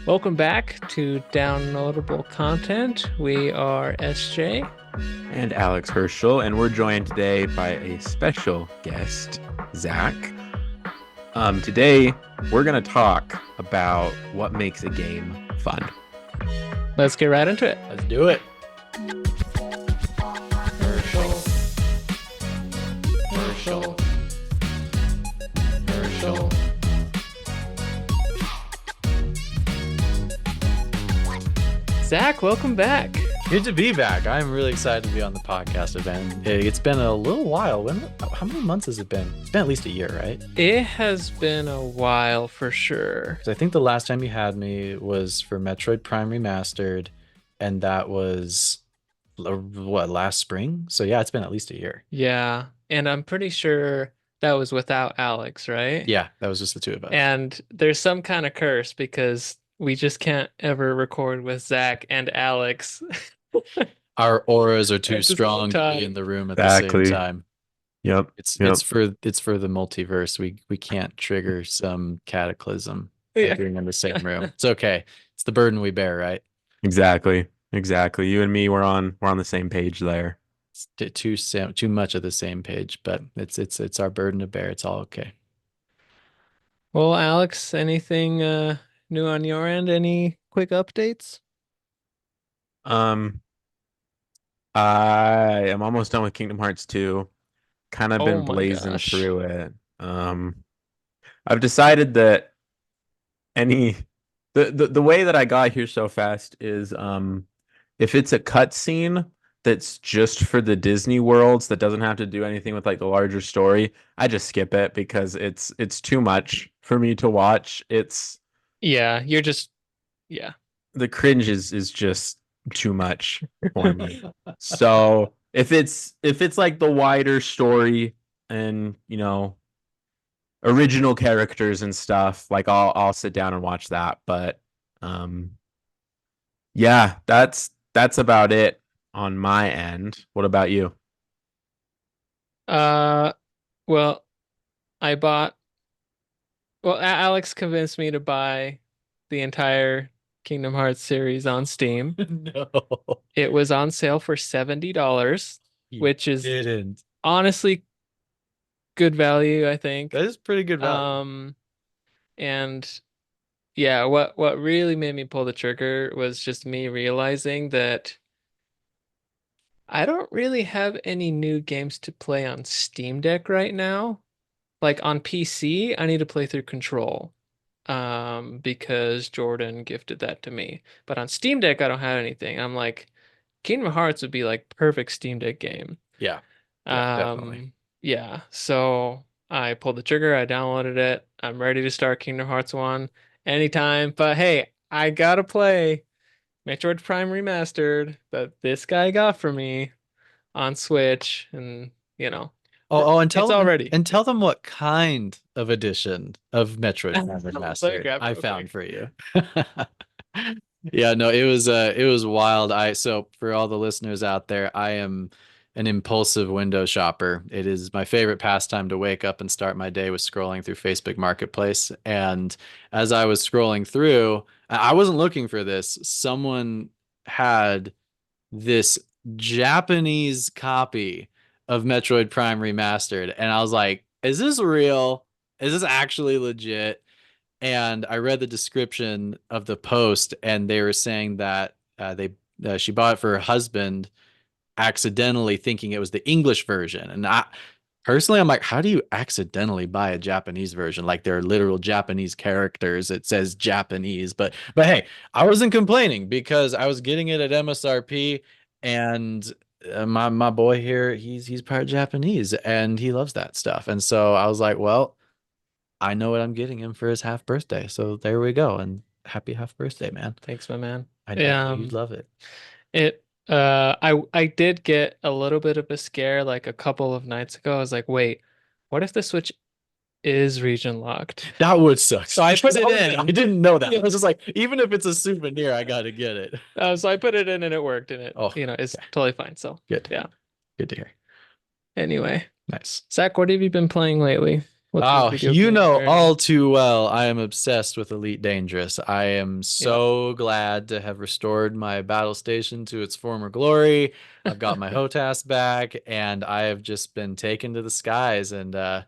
Welcome back to Downloadable Content. We are SJ. And Alex Herschel, and we're joined today by a special guest, Zach. Today we're gonna talk about what makes a game fun. Let's get right into it. Let's do it. Herschel. Herschel. Herschel. Zach, welcome back. Good to be back. I'm really excited to be on the podcast event. It's been a little while. How many months has it been? It's been at least a year, right? It has been a while for sure. So I think the last time you had me was for Metroid Prime Remastered, and that was last spring? So yeah, it's been at least a year. Yeah, and I'm pretty sure that was without Alex, right? Yeah, that was just the two of us. And there's some kind of curse because we just can't ever record with Zach and Alex. Our auras are At too the same strong to time. be in the room at the Exactly. same time. Yep. It's Yep. it's for the multiverse. We can't trigger some cataclysm by Yeah. being in the same room. It's okay. It's the burden we bear, right? Exactly. Exactly. You and me, we're on the same page there. It's too much of the same page, but it's our burden to bear. It's all okay. Well, Alex, anything new on your end? Any quick updates? Um, I am almost done with Kingdom Hearts 2. Kind of Oh been my blazing gosh. through it. I've decided that any the way that I got here so fast is if it's a cutscene that's just for the Disney worlds that doesn't have to do anything with like the larger story, I just skip it because it's too much for me to watch. It's Yeah, you're just yeah. the cringe is just too much for me. So if it's like the wider story and original characters and stuff, like I'll sit down and watch that. But um yeah, that's about it on my end. What about you? Uh, well, I bought Alex convinced me to buy the entire Kingdom Hearts series on Steam. No, It was on sale for $70, you which is didn't. honestly good value, I think. That is pretty good value. And yeah, what really made me pull the trigger was just me realizing that I don't really have any new games to play on Steam Deck right now. Like on PC, I need to play through Control, because Jordan gifted that to me. But on Steam Deck, I don't have anything. I'm like, Kingdom Hearts would be like perfect Steam Deck game. Yeah, definitely. Yeah, so I pulled the trigger, I downloaded it. I'm ready to start Kingdom Hearts 1 anytime. But hey, I gotta play Metroid Prime Remastered that this guy got for me on Switch, and And it's all ready. tell them what kind of edition of Metroid Prime Sorry, Remastered grab it I real found quick. for you. Yeah, no, it was wild. So for all the listeners out there, I am an impulsive window shopper. It is my favorite pastime to wake up and start my day with scrolling through Facebook Marketplace. And as I was scrolling through, I wasn't looking for this. Someone had this Japanese copy of Metroid Prime Remastered, and I was like, "Is this real? Is this actually legit?" And I read the description of the post, and they were saying that they she bought it for her husband, accidentally thinking it was the English version. And I personally, I'm like, how do you accidentally buy a Japanese version? Like there are literal Japanese characters. It says Japanese, but hey, I wasn't complaining because I was getting it at MSRP, and my boy here, he's part Japanese and he loves that stuff. And so I was like, well, I know what I'm getting him for his half birthday. So there we go. And happy half birthday, man. Thanks, my man. I Yeah, know you'd love it. I did get a little bit of a scare like a couple of nights ago. I was like, wait, what if the Switch is region locked? That would suck. So I put it in. I didn't know that. Yeah. I was just like, even if it's a souvenir, I gotta get it. So I put it in and it worked, and Oh, it's okay. totally fine. So Good. yeah. Good to hear. Anyway, Nice. Zach, what have you been playing lately? What's your Oh, video you game know journey? all too well, I am obsessed with Elite Dangerous. I am Yeah. so glad to have restored my battle station to its former glory. I've got my HOTAS back, and I have just been taken to the skies. And I'm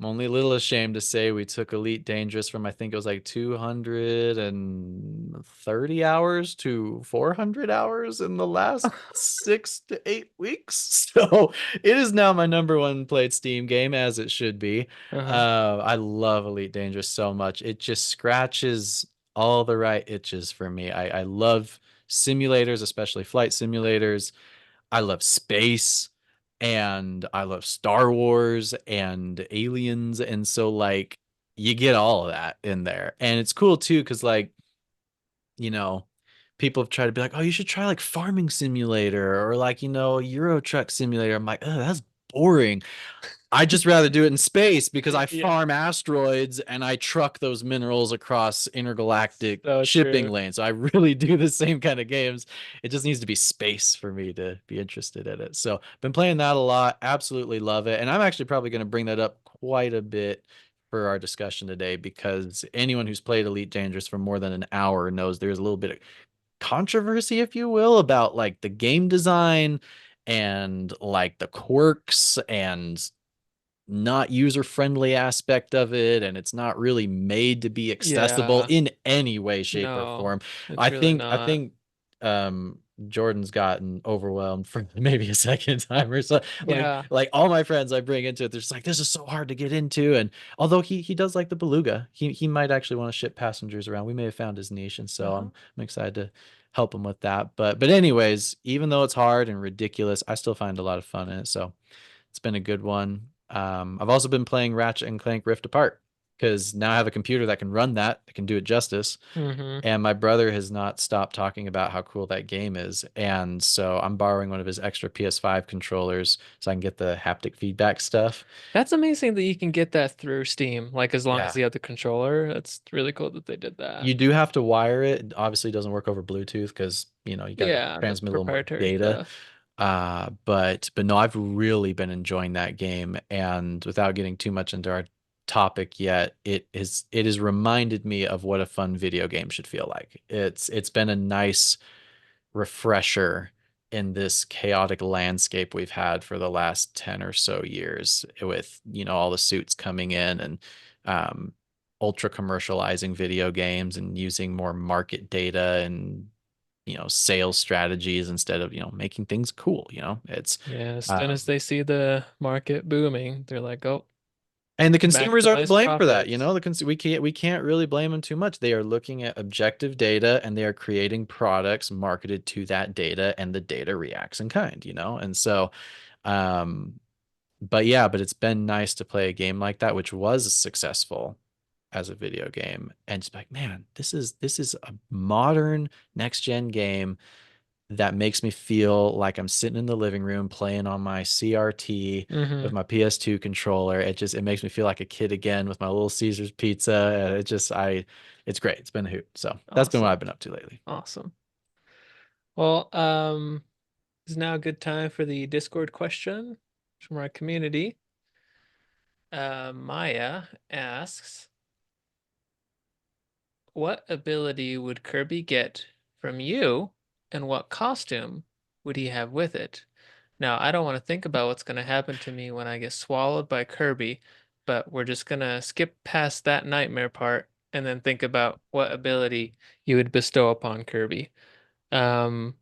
only a little ashamed to say we took Elite Dangerous from I think it was like 230 hours to 400 hours in the last 6 to 8 weeks. So it is now my number one played Steam game, as it should be. Uh-huh. I love Elite Dangerous so much. It just scratches all the right itches for me. I love simulators, especially flight simulators. I love space and I love Star Wars and aliens. And so, like, you get all of that in there. And it's cool too, because, like, you know, people have tried to be like, oh, you should try like Farming Simulator or like, Euro Truck Simulator. I'm like, oh, that's boring. I just rather do it in space because I Yeah. farm asteroids and I truck those minerals across intergalactic So shipping true. lanes. So I really do the same kind of games. It just needs to be space for me to be interested in it. So been playing that a lot. Absolutely love it. And I'm actually probably going to bring that up quite a bit for our discussion today because anyone who's played Elite Dangerous for more than an hour knows there's a little bit of controversy, if you will, about like the game design and like the quirks and not user friendly aspect of it, and it's not really made to be accessible Yeah. in any way, shape, or No, form. it's I really think I not. think Jordan's gotten overwhelmed for maybe a second time or so. Yeah. Like all my friends I bring into it, they're just like, this is so hard to get into. And although he does like the beluga, he might actually want to ship passengers around. We may have found his niche, and so Uh-huh. I'm excited to help him with that. But anyways, even though it's hard and ridiculous, I still find a lot of fun in it. So it's been a good one. I've also been playing Ratchet and Clank Rift Apart because now I have a computer that can run that can do it justice. Mm-hmm. And my brother has not stopped talking about how cool that game is. And so I'm borrowing one of his extra PS5 controllers so I can get the haptic feedback stuff. That's amazing that you can get that through Steam, like as long as Yeah. you have the controller. That's really cool that they did that. You do have to wire it. It obviously doesn't work over Bluetooth because, you got to Yeah, the transmit a little more proprietary data. stuff. But no, I've really been enjoying that game, and without getting too much into our topic yet, it has reminded me of what a fun video game should feel like. It's been a nice refresher in this chaotic landscape we've had for the last 10 or so years with, all the suits coming in and um ultra commercializing video games and using more market data and sales strategies instead of making things cool. It's Yeah, as soon as um they see the market booming, they're like, oh, and the consumers aren't maximize blamed for that. profits. We can't really blame them too much. They are looking at objective data and they are creating products marketed to that data, and the data reacts in kind. And so um but it's been nice to play a game like that, which was successful as a video game, and just be like, man, this is a modern next gen game that makes me feel like I'm sitting in the living room playing on my CRT with Mm-hmm. my PS2 controller. It makes me feel like a kid again with my little Caesar's pizza. And it's great. It's been a hoot. So that's been what Awesome. I've been up to lately. Awesome. Well, is now a good time for the Discord question from our community. Maya asks, what ability would Kirby get from you, and what costume would he have with it? Now, I don't want to think about what's going to happen to me when I get swallowed by Kirby, but we're just going to skip past that nightmare part and then think about what ability you would bestow upon Kirby. Um,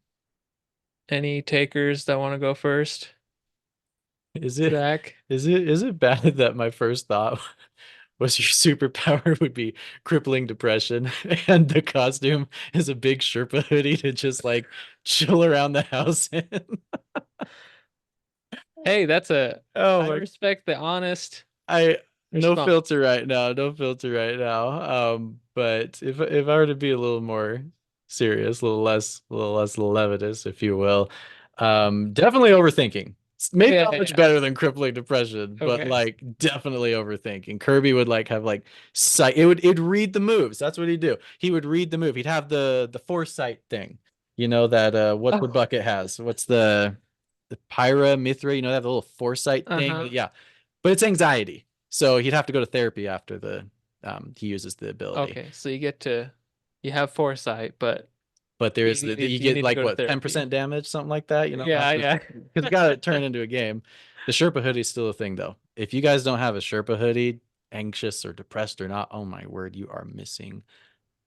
any takers that want to go first? Is it Zach? is it bad that my first thought was your superpower would be crippling depression and the costume is a big Sherpa hoodie to just like chill around the house in? Hey, Oh I my respect the honest I no response. filter right now, no filter right now. But if I were to be a little more serious, a little less levitous, if you will, definitely overthinking. Maybe Yeah, not yeah, much yeah. better than crippling depression, but Okay. like definitely overthinking. Kirby would like have like sight. It'd read the moves. That's what he'd do. He would read the move. He'd have the foresight thing. That what the Oh, bucket has. What's the Pyra Mithra? They have the little foresight thing. uh-huh. Yeah, but it's anxiety. So he'd have to go to therapy after he uses the ability. Okay, so you have foresight, but But there's you you get need to like go to what, therapy. 10% damage, something like that, Yeah, because yeah. you got to turn into a game. The Sherpa hoodie is still a thing though. If you guys don't have a Sherpa hoodie, anxious or depressed or not, oh my word, you are missing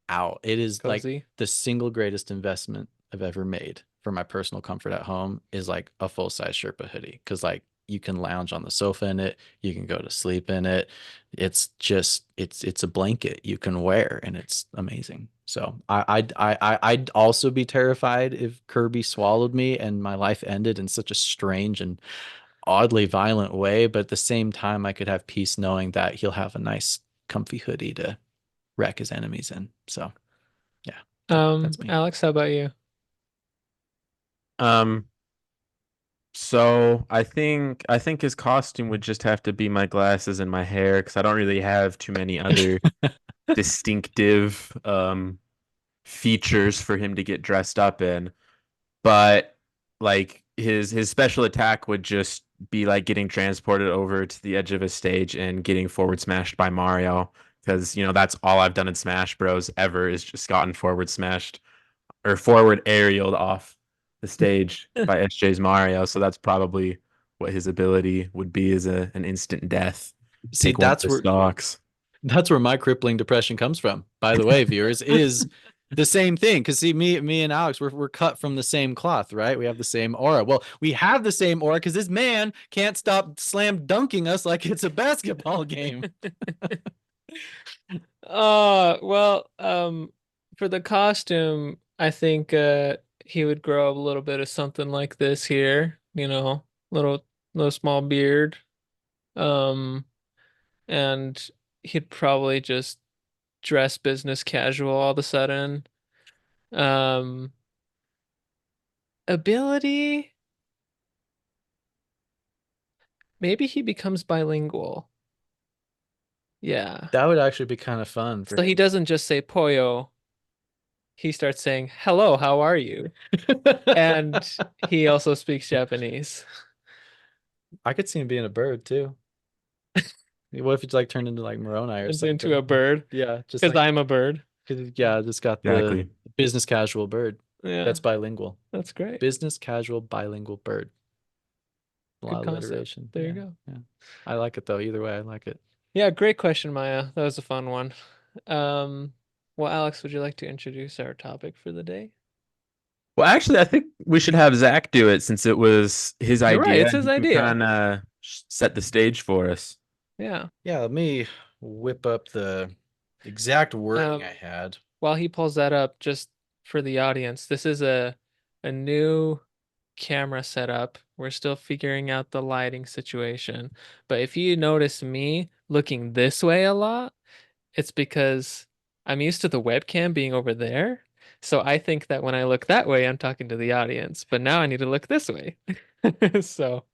out. It is like Cozy. the single greatest investment I've ever made for my personal comfort at home is like a full size Sherpa hoodie. Cause like you can lounge on the sofa in it, you can go to sleep in it. It's just it's a blanket you can wear and it's amazing. So I'd also be terrified if Kirby swallowed me and my life ended in such a strange and oddly violent way, but at the same time I could have peace knowing that he'll have a nice comfy hoodie to wreck his enemies in. So yeah, that's me. Alex, how about you? Um, so I think his costume would just have to be my glasses and my hair because I don't really have too many other distinctive features for him to get dressed up in. But like his special attack would just be like getting transported over to the edge of a stage and getting forward smashed by Mario because that's all I've done in Smash Bros ever is just gotten forward smashed or forward aerialed off the stage by SJ's Mario. So that's probably what his ability would be is an instant death. See, Take one of the stocks. that's where my crippling depression comes from. By the way, viewers, is the same thing. Because see, me and Alex, we're cut from the same cloth, right? We have the same aura. Well, we have the same aura because this man can't stop slam dunking us like it's a basketball game. Well, for the costume, I think he would grow up a little bit of something like this here, little small beard. Um, and he'd probably just dress business casual all of a sudden. Um, ability, maybe he becomes bilingual. Yeah. That would actually be kind of fun for So he doesn't just say Poyo, he starts saying, "Hello, how are you?" And he also speaks Japanese. I could see him being a bird too. What if it's like turned into like Moroni or Turns something? into a bird Yeah, just because like I'm a bird. yeah, just got the Exactly. business casual bird. Yeah, That's bilingual. that's great. Business casual bilingual bird. A lot Good of concept. alliteration. There you Yeah, go. yeah. I like it though. Either way, I like it. Yeah, great question, Maya. That was a fun one. Um, well, Alex, would you like to introduce our topic for the day? Well, actually, I think we should have Zach do it since it was his You're right, idea. it's his He can idea. kind of set the stage for us. Yeah. Yeah, let me whip up the exact wording I Um, had. while he pulls that up, just for the audience, this is a new camera setup. We're still figuring out the lighting situation. But if you notice me looking this way a lot, it's because I'm used to the webcam being over there. So I think that when I look that way, I'm talking to the audience. But now I need to look this way. So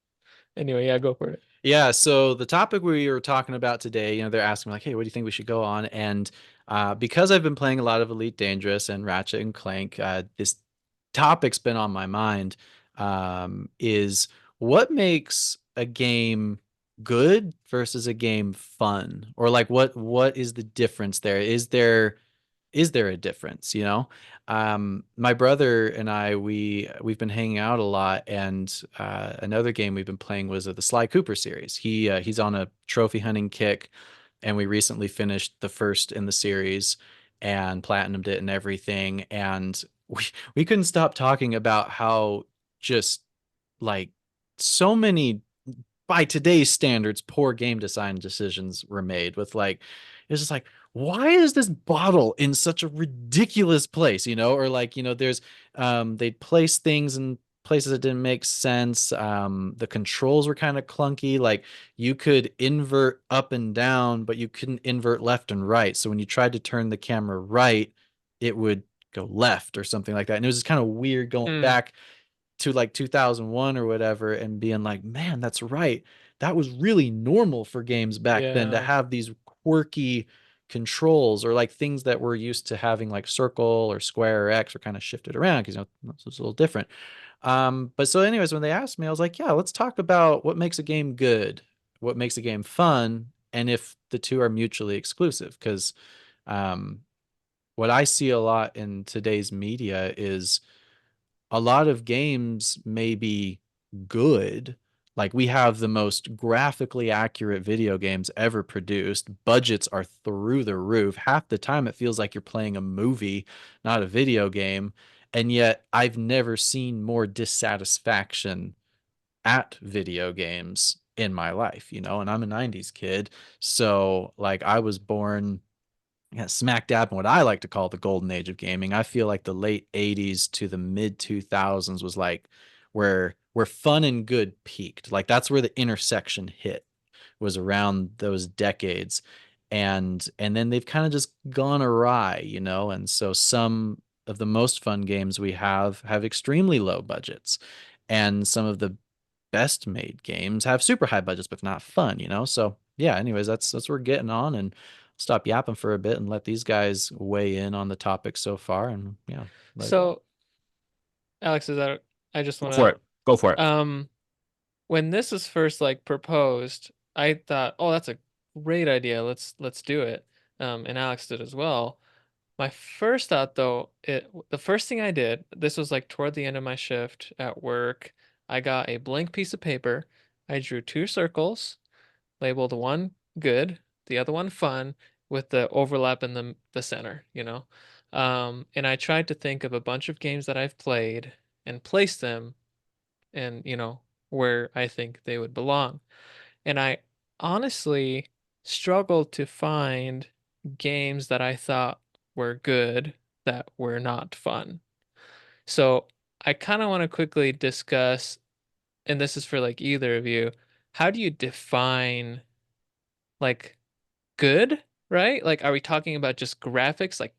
anyway, yeah, go for it. Yeah, so the topic we were talking about today, they're asking like, "Hey, what do you think we should go on?" And because I've been playing a lot of Elite Dangerous and Ratchet and Clank, this topic's been on my mind. Is what makes a game good versus a game fun, or like what is the difference there? Is there a difference, my brother and I, we've been hanging out a lot, and another game we've been playing was the Sly Cooper series. He's on a trophy hunting kick, and we recently finished the first in the series and platinumed it and everything, and we couldn't stop talking about how just like so many, by today's standards, poor game design decisions were made with like, it's just like, why is this bottle in such a ridiculous place, or like, there's, they'd place things in places that didn't make sense. The controls were kind of clunky. Like you could invert up and down, but you couldn't invert left and right. So when you tried to turn the camera right, it would go left or something like that. And it was just kind of weird going Hmm. back to like 2001 or whatever and being like, man, that's right. That was really normal for games back then to Yeah. have these quirky controls or like things that we're used to having like circle or square or X are kind of shifted around because it's a little different. But so anyways, when they asked me, I was like, yeah, let's talk about what makes a game good, what makes a game fun, and if the two are mutually exclusive. Because um, what I see a lot in today's media is a lot of games may be good. Like we have the most graphically accurate video games ever produced. Budgets are through the roof. Half the time it feels like you're playing a movie, not a video game. And yet I've never seen more dissatisfaction at video games in my life, and I'm a 90s kid. So like I was born, yeah, smack dab in what I like to call the golden age of gaming. I feel like the late 80s to the mid 2000s was like where fun and good peaked. Like that's where the intersection hit, was around those decades. And then they've kind of just gone awry, and so some of the most fun games we have extremely low budgets, and some of the best made games have super high budgets but not fun, so yeah, anyways, that's what we're getting on, and stop yapping for a bit and let these guys weigh in on the topic so far. And yeah, So, Alex, is that I just Go want for it. Go for to it. when this was first like proposed, I thought, "Oh, that's a great idea. Let's do it." And Alex did as well. My first thought though, the first thing I did, this was like toward the end of my shift at work. I got a blank piece of paper. I drew two circles, labeled one good, the other one fun, with the overlap in the center, and I tried to think of a bunch of games that I've played and place them and, where I think they would belong. And I honestly struggled to find games that I thought were good that were not fun. So I kind of want to quickly discuss, and this is for like either of you, how do you define like good, right? Like, are we talking about just graphics, like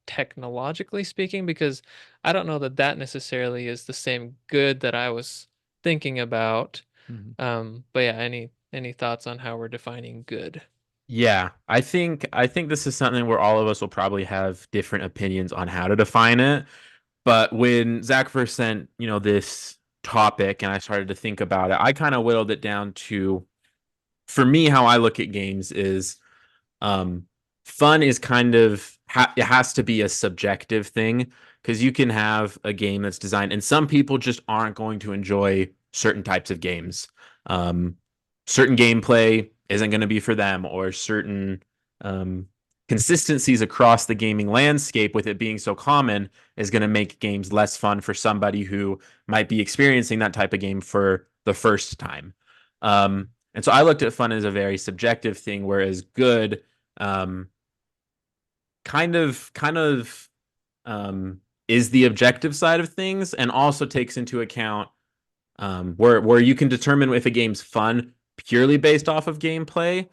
technologically speaking? Because I don't know that that necessarily is the same good that I was thinking about. Mhm. But yeah, any thoughts on how we're defining good? Yeah, I think this is something where all of us will probably have different opinions on how to define it. But when Zach first sent, this topic and I started to think about it, I kind of whittled it down to, for me, how I look at games is um, fun is kind of it has to be a subjective thing, because you can have a game that's designed, and some people just aren't going to enjoy certain types of games. Um, Certain gameplay isn't going to be for them, or certain um, consistencies across the gaming landscape, with it being so common, is going to make games less fun for somebody who might be experiencing that type of game for the first time. And so I looked at fun as a very subjective thing, whereas good um, kind of is the objective side of things, and also takes into account where you can determine if a game's fun purely based off of gameplay.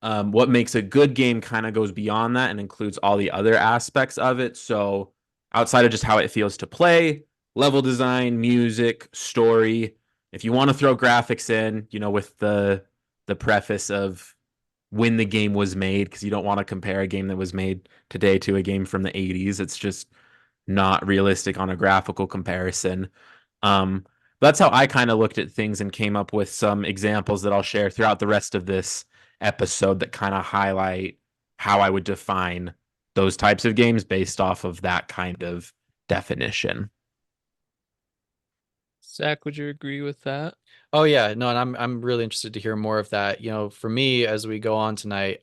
What makes a good game kind of goes beyond that and includes all the other aspects of it. So outside of just how it feels to play, level design, music, story. If you want to throw graphics in, with the preface of when the game was made, because you don't want to compare a game that was made today to a game from the 80s. It's just not realistic on a graphical comparison. Um, that's how I kind of looked at things and came up with some examples that I'll share throughout the rest of this episode that kind of highlight how I would define those types of games based off of that kind of definition. Zach, would you agree with that? Oh yeah, no, and I'm really interested to hear more of that. For me, as we go on tonight,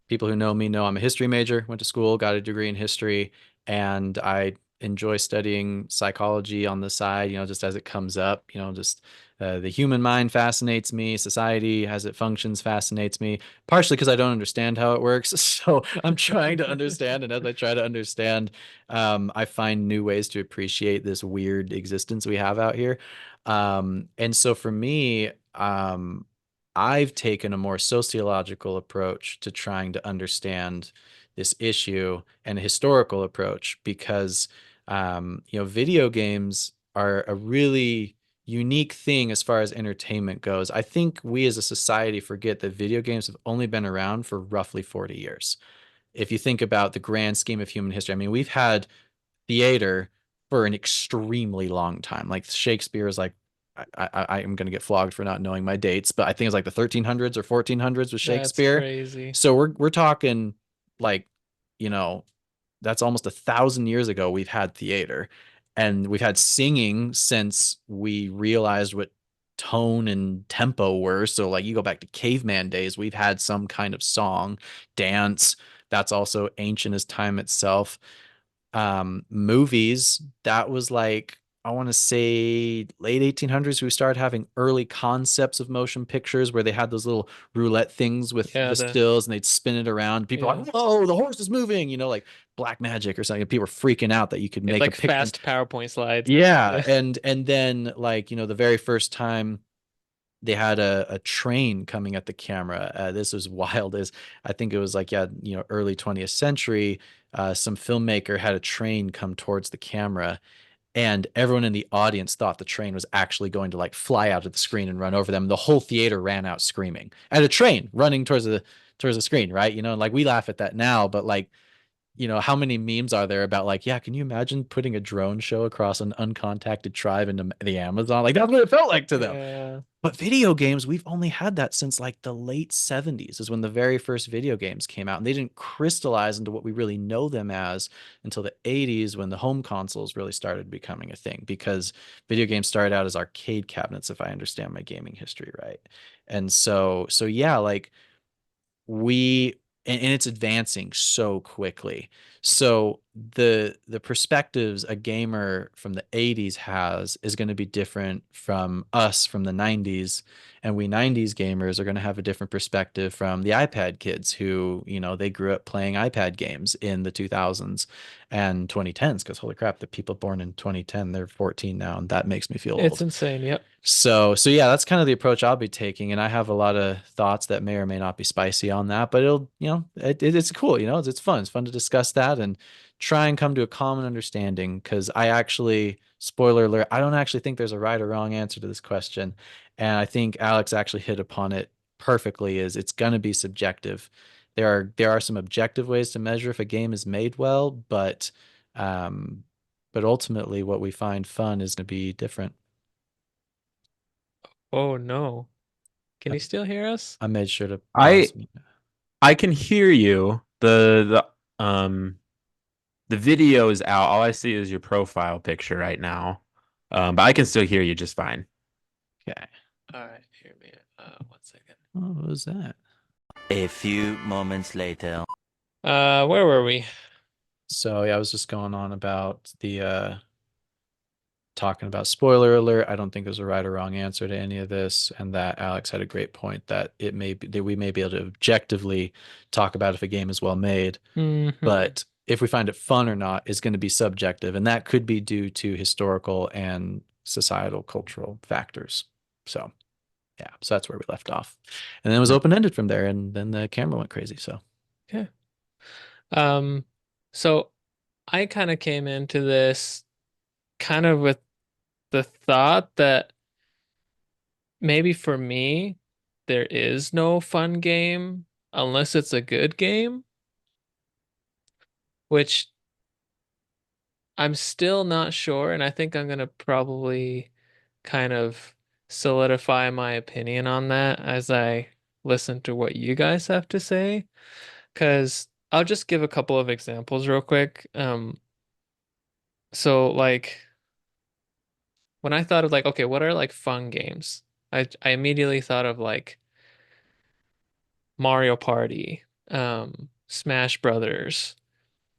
people who know me know I'm a history major, went to school, got a degree in history, and I enjoy studying psychology on the side, just as it comes up, just the human mind fascinates me, society as it functions fascinates me, partially because I don't understand how it works. So I'm trying to understand, and as I try to understand, I find new ways to appreciate this weird existence we have out here. And so for me, I've taken a more sociological approach to trying to understand this issue, and a historical approach, because video games are a really unique thing as far as entertainment goes. I think we as a society forget that video games have only been around for roughly 40 years. If you think about the grand scheme of human history, I mean, we've had theater for an extremely long time. Like Shakespeare is like I am going to get flogged for not knowing my dates, but I think it's like the 1300s or 1400s with That's Shakespeare. crazy. So we're talking like, you know, that's almost 1,000 years ago we've had theater, and we've had singing since we realized what tone and tempo were. So like you go back to caveman days, we've had some kind of song, dance. That's also ancient as time itself. Movies, that was like, I want to say late 1800s, we started having early concepts of motion pictures where they had those little roulette things with Yeah, the the stills and they'd spin it around. People are yeah. like, whoa, the horse is moving, like black magic or something. People were freaking out that you could It's make a like picture. fast PowerPoint slides. Yeah. Yeah. And then like, the very first time they had a train coming at the camera. This was wild. As I think it was like, yeah, early 20th century. Some filmmaker had a train come towards the camera, and everyone in the audience thought the train was actually going to like fly out of the screen and run over them. The whole theater ran out screaming at a train running towards the screen, right? And like we laugh at that now, but like, how many memes are there about like, yeah, can you imagine putting a drone show across an uncontacted tribe into the Amazon? Like that's what it felt like to them. Yeah. But video games, we've only had that since like the late 70s is when the very first video games came out. And they didn't crystallize into what we really know them as until the 80s when the home consoles really started becoming a thing, because video games started out as arcade cabinets, if I understand my gaming history right. And so yeah, like we and it's advancing so quickly. So the perspectives a gamer from the 80s has is going to be different from us from the 90s, and we 90s gamers are going to have a different perspective from the iPad kids who, they grew up playing iPad games in the 2000s and 2010s, because holy crap, the people born in 2010, they're 14 now, and that makes me feel It's old. insane. Yep. So yeah, that's kind of the approach I'll be taking, and I have a lot of thoughts that may or may not be spicy on that, but it'll, it's cool, it's fun. It's fun to discuss that and try and come to a common understanding. Because I actually, spoiler alert, I don't actually think there's a right or wrong answer to this question, and I think Alex actually hit upon it perfectly. Is it's going to be subjective. There are some objective ways to measure if a game is made well, um, but ultimately, what we find fun is going to be different. Oh no. Can I you still hear us? I made sure to I pause. I can hear you. The video is out. All I see is your profile picture right now. But I can still hear you just fine. Okay. All right, hear me. 1 second. Oh, what was that? A few moments later. Where were we? So yeah, I was just going on about the talking about spoiler alert. I don't think there's a right or wrong answer to any of this, and that Alex had a great point that it may be that we may be able to objectively talk about if a game is well made, Hmm. but if we find it fun or not is going to be subjective, and that could be due to historical and societal cultural factors. So yeah, so that's where we left off, and then it was open ended from there, and then the camera went crazy. So Okay. Um, so I kind of came into this kind of with the thought that maybe for me, there is no fun game unless it's a good game, which I'm still not sure, and I think I'm gonna probably kind of solidify my opinion on that as I listen to what you guys have to say. Because I'll just give a couple of examples real quick. So like when I thought of like, okay, what are like fun games? I immediately thought of like Mario Party, Smash Brothers,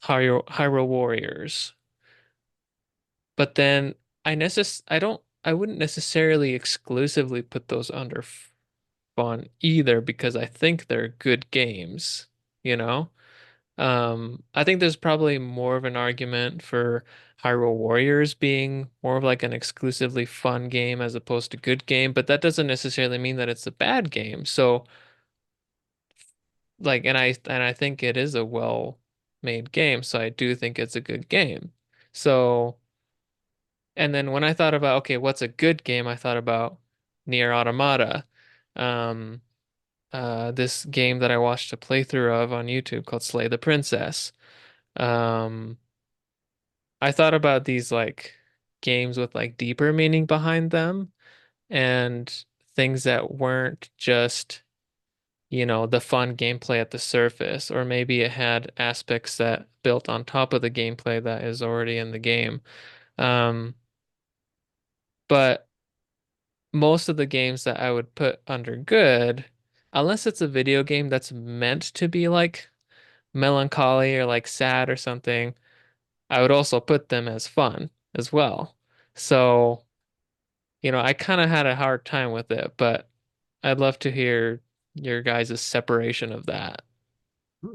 Hyrule Warriors. But then I wouldn't necessarily exclusively put those under fun either because I think they're good games, you know? I think there's probably more of an argument for Hyrule Warriors being more of like an exclusively fun game as opposed to good game, but that doesn't necessarily mean that it's a bad game. So like and I think it is a well made game, so I do think it's a good game. So and then when I thought about okay, what's a good game, I thought about Nier Automata. Um this game that I watched a playthrough of on YouTube called Slay the Princess. Um I thought about these like games with like deeper meaning behind them. and things that weren't just, the fun gameplay at the surface, or maybe it had aspects that built on top of the gameplay that is already in the game. Um, but most of the games that I would put under good, unless it's a video game that's meant to be like melancholy or like sad or something, I would also put them as fun as well. So, I kind of had a hard time with it, but I'd love to hear your guys' separation of that.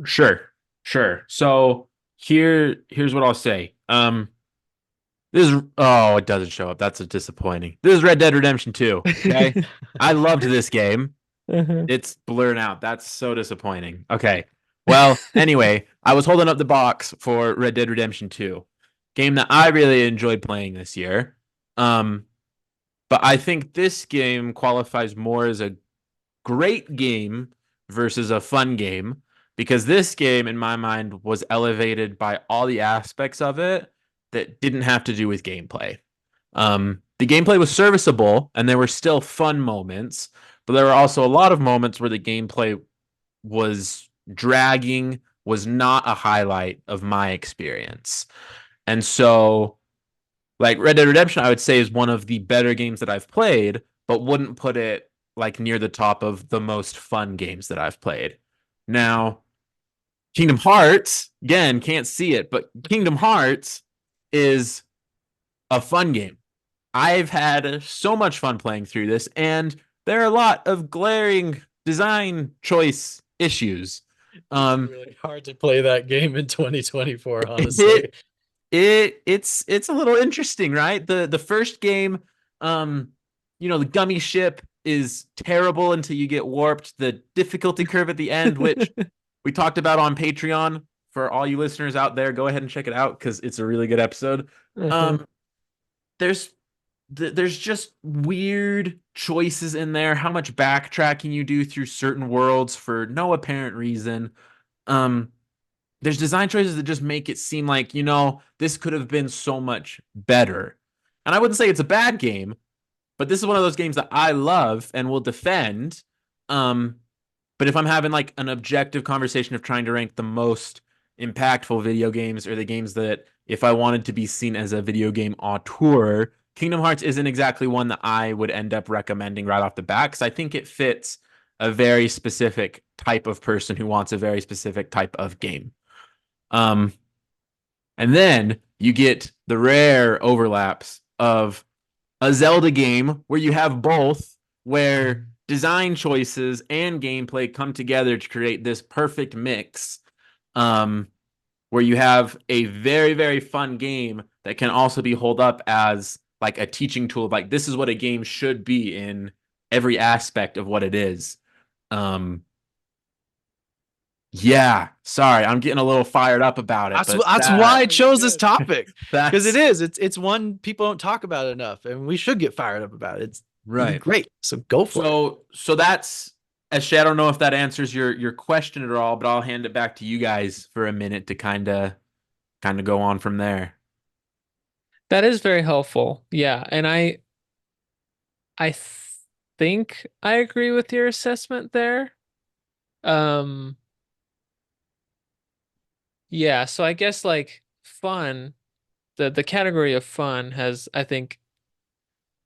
Sure, sure. So here's what I'll say. This is oh, it doesn't show up. That's a disappointing. This is Red Dead Redemption 2. Okay. I loved this game. Uh-huh. It's blurring out. That's so disappointing. Okay. Well, anyway, I was holding up the box for Red Dead Redemption 2, game that I really enjoyed playing this year. But I think this game qualifies more as a great game versus a fun game because this game, in my mind, was elevated by all the aspects of it that didn't have to do with gameplay. The gameplay was serviceable and there were still fun moments, but there were also a lot of moments where the gameplay was dragging, was not a highlight of my experience. And so, like Red Dead Redemption, I would say is one of the better games that I've played, but wouldn't put it like near the top of the most fun games that I've played. Now, Kingdom Hearts, again, can't see it, but Kingdom Hearts is a fun game. I've had so much fun playing through this, and there are a lot of glaring design choice issues. It's really hard to play that game in 2024, honestly. It it's a little interesting, right? The first game, the gummy ship is terrible until you get warped. The difficulty curve at the end, which we talked about on Patreon. For all you listeners out there, go ahead and check it out because it's a really good episode. Uh-huh. There's there's just weird choices in there. How much backtracking you do through certain worlds for no apparent reason. Um, there's design choices that just make it seem like, this could have been so much better. And I wouldn't say it's a bad game, but this is one of those games that I love and will defend. But if I'm having like an objective conversation of trying to rank the most impactful video games or the games that if I wanted to be seen as a video game auteur, Kingdom Hearts isn't exactly one that I would end up recommending right off the bat because I think it fits a very specific type of person who wants a very specific type of game. And then you get the rare overlaps of a Zelda game where you have both, where design choices and gameplay come together to create this perfect mix, where you have a very, very fun game that can also be held up as like a teaching tool of like, this is what a game should be in every aspect of what it is. Yeah, sorry, I'm getting a little fired up about it. That's why I chose this topic because that's it's one people don't talk about enough, and we should get fired up about it. It's right. great, so go for it. So that's Ashay. I don't know if that answers your question at all, but I'll hand it back to you guys for a minute to kind of go on from there. That is very helpful. Yeah, and I think I agree with your assessment there. Um, yeah, so I guess like fun, the category of fun has, I think,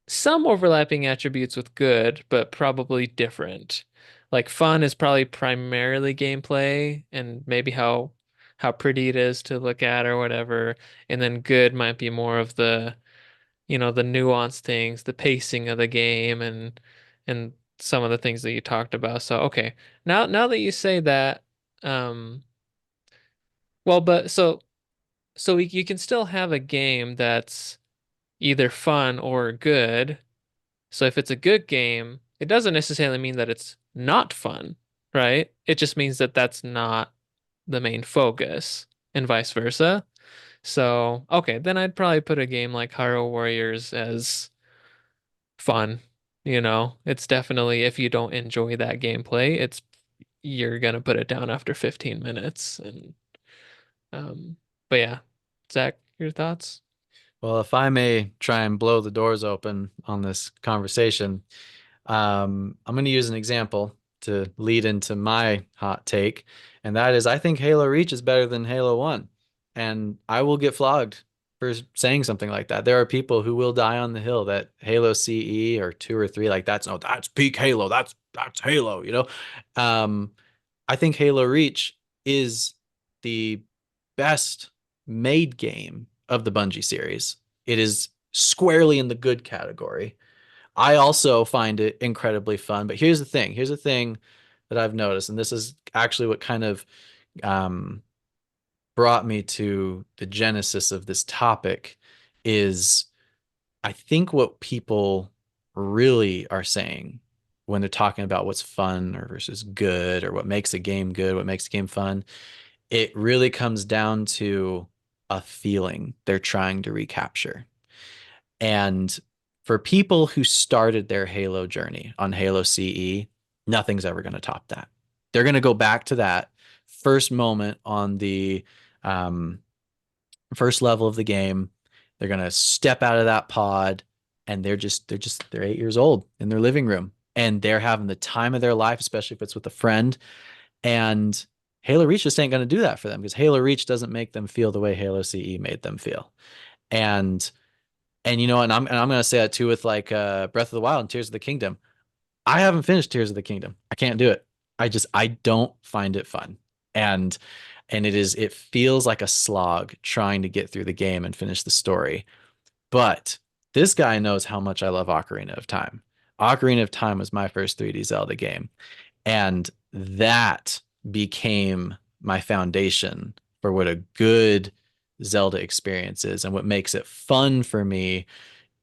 some overlapping attributes with good, but probably different. Like fun is probably primarily gameplay and maybe how pretty it is to look at or whatever. And then good might be more of the nuanced things, the pacing of the game and some of the things that you talked about. So okay. Now that you say that, um well, but so you can still have a game that's either fun or good. So if it's a good game, it doesn't necessarily mean that it's not fun, right? It just means that that's not the main focus and vice versa. So, okay, then I'd probably put a game like Hyrule Warriors as fun. It's definitely if you don't enjoy that gameplay, you're gonna put it down after 15 minutes. And um, but yeah, Zach, your thoughts? Well, if I may try and blow the doors open on this conversation, I'm going to use an example to lead into my hot take, and that is I think Halo Reach is better than Halo 1. And I will get flogged for saying something like that. There are people who will die on the hill that Halo CE or 2 or 3, like that's peak Halo. That's Halo, you know? Um, I think Halo Reach is the best made game of the Bungie series. It is squarely in the good category. I also find it incredibly fun. But here's the thing. Here's the thing that I've noticed, and this is actually what kind of um, brought me to the genesis of this topic is I think what people really are saying when they're talking about what's fun or versus good or what makes a game good, what makes a game fun, it really comes down to a feeling they're trying to recapture. And for people who started their Halo journey on Halo CE, nothing's ever going to top that. They're going to go back to that first moment on the um, first level of the game. They're going to step out of that pod and they're 8 years old in their living room and they're having the time of their life, especially if it's with a friend. And Halo Reach just ain't going to do that for them because Halo Reach doesn't make them feel the way Halo CE made them feel. And you know, and I'm gonna say that too with like Breath of the Wild and Tears of the Kingdom. I haven't finished Tears of the Kingdom. I can't do it. I don't find it fun. And it feels like a slog trying to get through the game and finish the story. But this guy knows how much I love Ocarina of Time. Ocarina of Time was my first 3D Zelda game. And that became my foundation for what a good Zelda experience is. And what makes it fun for me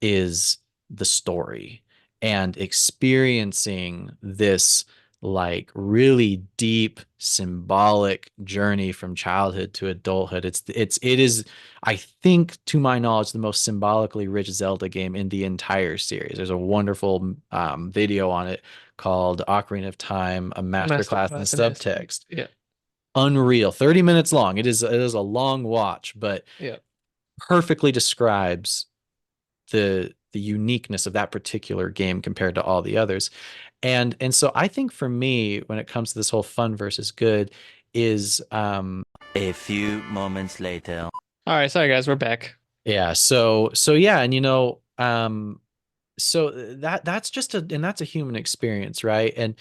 is the story and experiencing this like really deep symbolic journey from childhood to adulthood. It is, I think, to my knowledge, the most symbolically rich Zelda game in the entire series. There's a wonderful video on it called Ocarina of Time, a masterclass in subtext. Yeah. Unreal. 30 minutes long. It is a long watch, but Yeah. perfectly describes the uniqueness of that particular game compared to all the others. And so I think for me, when it comes to this whole fun versus good, is A few moments later. All right, sorry guys, we're back. yeah. So yeah, and you know, so that's just that's a human experience, right? And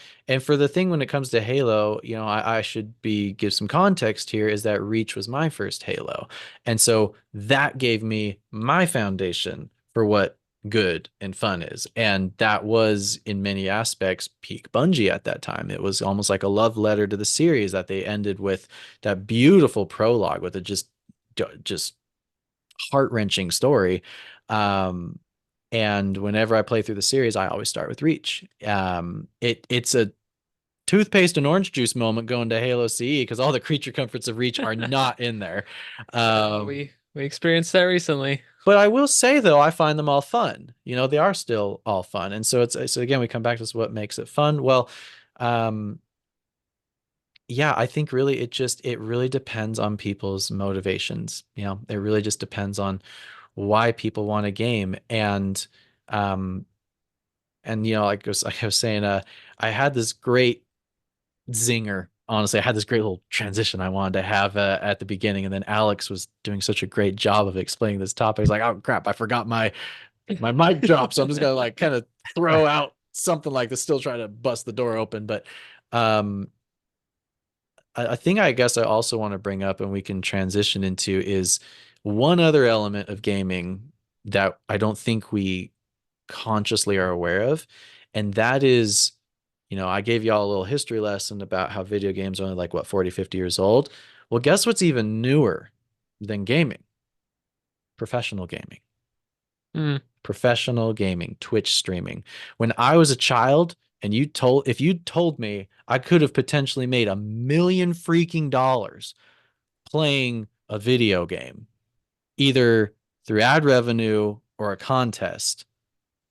for the thing when it comes to Halo, you know, I should give some context here is that Reach was my first Halo. And so that gave me my foundation for what good and fun is. And that was in many aspects peak Bungie at that time. It was almost like a love letter to the series that they ended with that beautiful prologue with a just heart-wrenching story. And whenever I play through the series, I always start with Reach. It's a toothpaste and orange juice moment going to Halo CE because all the creature comforts of Reach are not in there. We experienced that recently. But I will say though, I find them all fun. You know, they are still all fun. And so so again, we come back to this, what makes it fun. Well, yeah, I think really it really depends on people's motivations. You know, it really just depends on why people want a game. And you know, like I was saying, I had this great zinger. Honestly, I had this great little transition I wanted to have at the beginning, and then Alex was doing such a great job of explaining this topic. He's like, "Oh crap, I forgot my mic drop," so I'm just gonna like kind of throw out something like this, still trying to bust the door open. But a thing I guess I also want to bring up, and we can transition into, is one other element of gaming that I don't think we consciously are aware of, and that is, you know, I gave y'all a little history lesson about how video games are only like what 40, 50 years old. Well, guess what's even newer than gaming? Professional gaming. Professional gaming, Twitch streaming. When I was a child, and if you told me I could have potentially made $1 million freaking dollars playing a video game, either through ad revenue or a contest,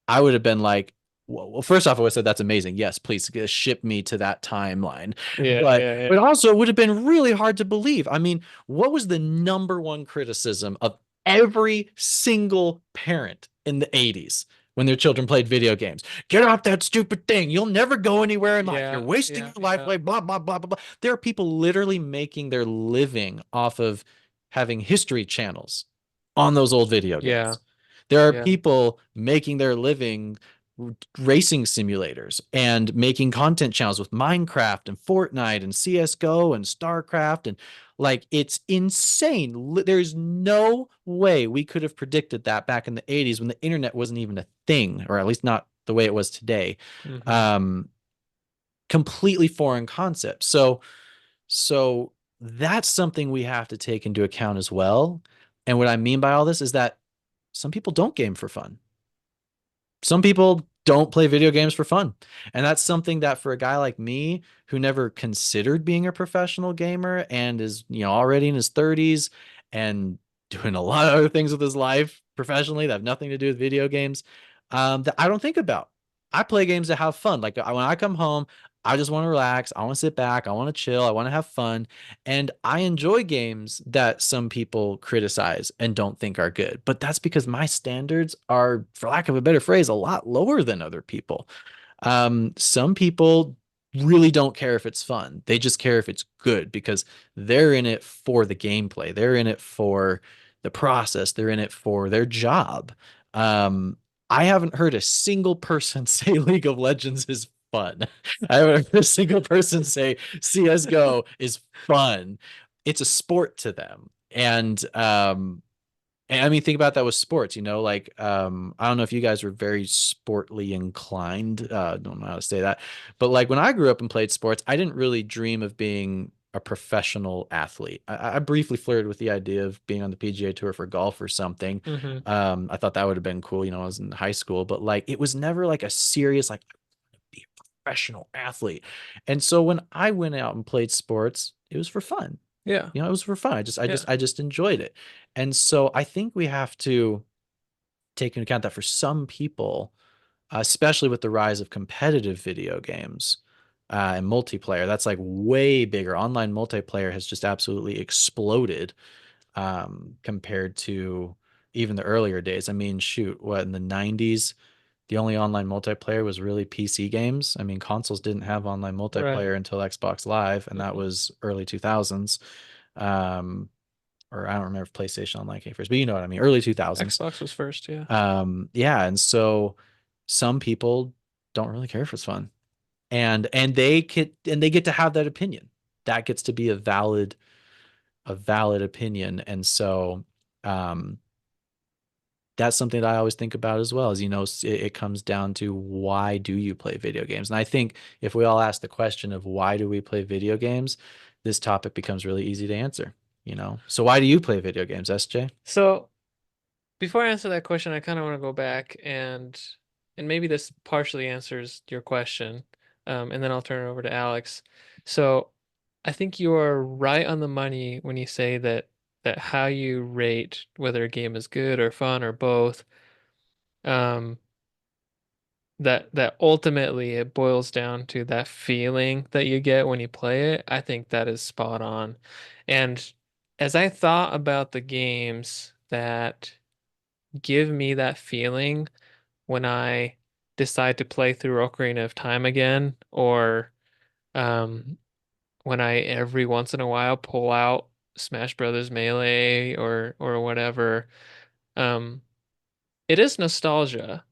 I would have been like, well, first off, I would have said that's amazing. Yes, please ship me to that timeline. Yeah, but also it would have been really hard to believe. I mean, what was the number one criticism of every single parent in the 80s when their children played video games. Get off that stupid thing. You'll never go anywhere in life. You're wasting your life. Like blah, blah, blah, blah, blah. There are people literally making their living off of having history channels on those old video games. There are people making their living racing simulators and making content channels with Minecraft and Fortnite and CS:GO and StarCraft, and like it's insane. There's no way we could have predicted that back in the 80s when the internet wasn't even a thing, or at least not the way it was today. Completely foreign concept. So that's something we have to take into account as well. And what I mean by all this is that some people don't game for fun. Some people don't play video games for fun. And that's something that for a guy like me who never considered being a professional gamer and is, already in his 30s and doing a lot of other things with his life professionally that have nothing to do with video games, that I don't think about. I play games to have fun. Like when I come home, I just want to relax. I want to sit back. I want to chill. I want to have fun. And I enjoy games that some people criticize and don't think are good. But that's because my standards are, for lack of a better phrase, a lot lower than other people. Some people really don't care if it's fun. They just care if it's good because they're in it for the gameplay. They're in it for the process. They're in it for their job. I haven't heard a single person say League of Legends is fun. I haven't heard a single person say CS:GO is fun. It's a sport to them. And I mean, think about that with sports, like, I don't know if you guys were very sportly inclined. Don't know how to say that. But like when I grew up and played sports, I didn't really dream of being a professional athlete. I briefly flirted with the idea of being on the PGA Tour for golf or something. I thought that would have been cool, when I was in high school, but like it was never like a serious, like, be a professional athlete. And so when I went out and played sports, it was for fun. Yeah. It was for fun. I just enjoyed it. And so I think we have to take into account that for some people, especially with the rise of competitive video games, and multiplayer, that's like way bigger. Online multiplayer has just absolutely exploded, compared to even the earlier days. I mean, shoot, what, in the 90s, the only online multiplayer was really PC games. I mean, consoles didn't have online multiplayer until Xbox Live, and that was early 2000s. Or I don't remember if PlayStation Online came first, but you know what I mean, early 2000s. Xbox was first, yeah. Yeah, and so some people don't really care if it's fun. And they get to have that opinion. That gets to be a valid opinion. And so that's something that I always think about as well, is, it comes down to, why do you play video games? And I think if we all ask the question of why do we play video games, this topic becomes really easy to answer, So why do you play video games, SJ? So before I answer that question, I kind of want to go back and maybe this partially answers your question, and then I'll turn it over to Alex. So I think you are right on the money when you say that how you rate whether a game is good or fun or both, that ultimately it boils down to that feeling that you get when you play it. I think that is spot on. And as I thought about the games that give me that feeling when I decide to play through Ocarina of Time again, or when I every once in a while pull out Smash Brothers Melee or whatever, um, it is nostalgia,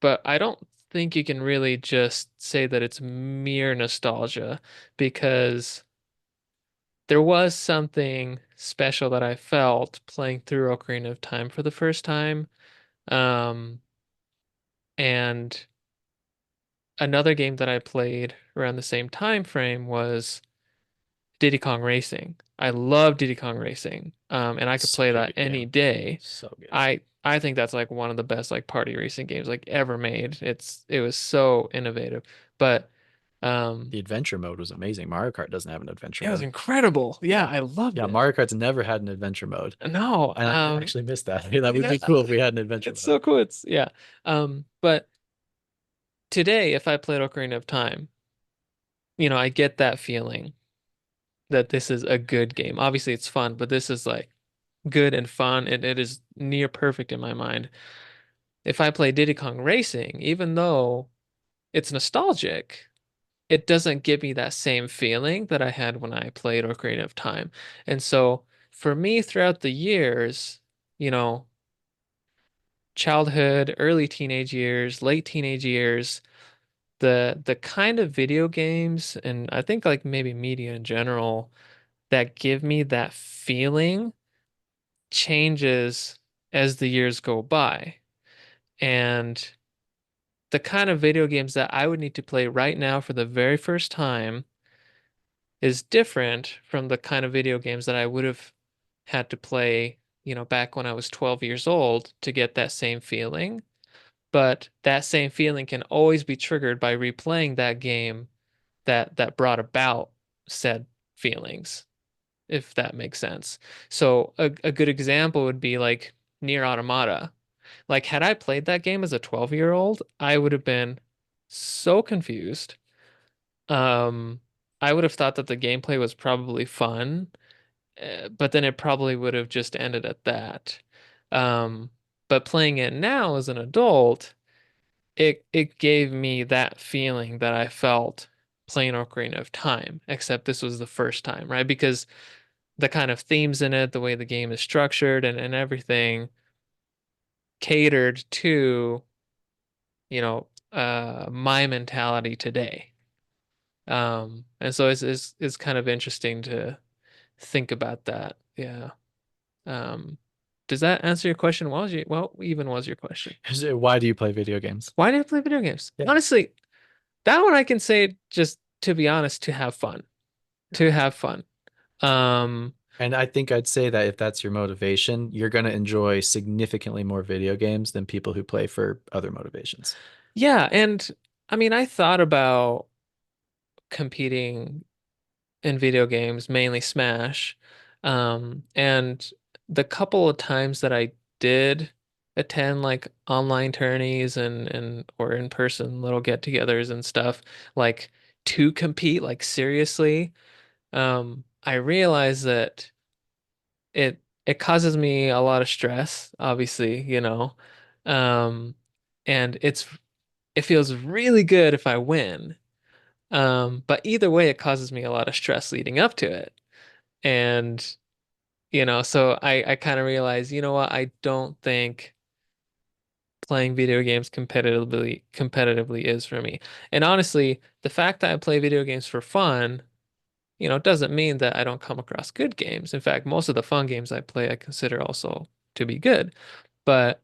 but I don't think you can really just say that it's mere nostalgia, because there was something special that I felt playing through Ocarina of Time for the first time. Um, and another game that I played around the same time frame was Diddy Kong Racing. I love Diddy Kong Racing. And I could play that any day. So good. I think that's like one of the best like party racing games like ever made. It was so innovative. But The adventure mode was amazing. Mario Kart doesn't have an adventure it mode. was incredible. Yeah, I loved Yeah, it. Mario Kart's never had an adventure mode. No, And I actually missed that. That would be cool if we had an adventure it's mode. so cool. It's yeah. But today, if I played Ocarina of Time, I get that feeling that this is a good game. Obviously, it's fun, but this is like good and fun. It is near perfect in my mind. If I play Diddy Kong Racing, even though it's nostalgic, it doesn't give me that same feeling that I had when I played Ocarina of Time. And so for me throughout the years, you know, childhood, early teenage years, late teenage years, the kind of video games and I think like maybe media in general that give me that feeling changes as the years go by. And the kind of video games that I would need to play right now for the very first time is different from the kind of video games that I would have had to play, back when I was 12 years old to get that same feeling. But that same feeling can always be triggered by replaying that game that brought about said feelings, if that makes sense. So a good example would be like Nier Automata. Like had I played that game as a 12-year-old, I would have been so confused. Um, I would have thought that the gameplay was probably fun, but then it probably would have just ended at that. Um, but playing it now as an adult, it gave me that feeling that I felt playing Ocarina of Time, except this was the first time, right? Because the kind of themes in it, the way the game is structured and everything catered to, my mentality today. And so it's kind of interesting to think about that. Yeah. Um, does that answer your question? What even was your question? Why do you play video games? Why do I play video games? Yeah. Honestly, that one I can say just to be honest, to have fun. To have fun. Um, And I think I'd say that if that's your motivation, you're going to enjoy significantly more video games than people who play for other motivations. yeah, and I mean, I thought about competing in video games, mainly Smash. And the couple of times that I did attend like online tourneys and or in person little get-togethers and stuff, like to compete, like seriously, I realized that it causes me a lot of stress, obviously, Um, and it feels really good if I win. But either way, it causes me a lot of stress leading up to it. And, so I kind of realize, you know what, I don't think playing video games competitively is for me. And honestly, the fact that I play video games for fun, doesn't mean that I don't come across good games. In fact, most of the fun games I play, I consider also to be good. But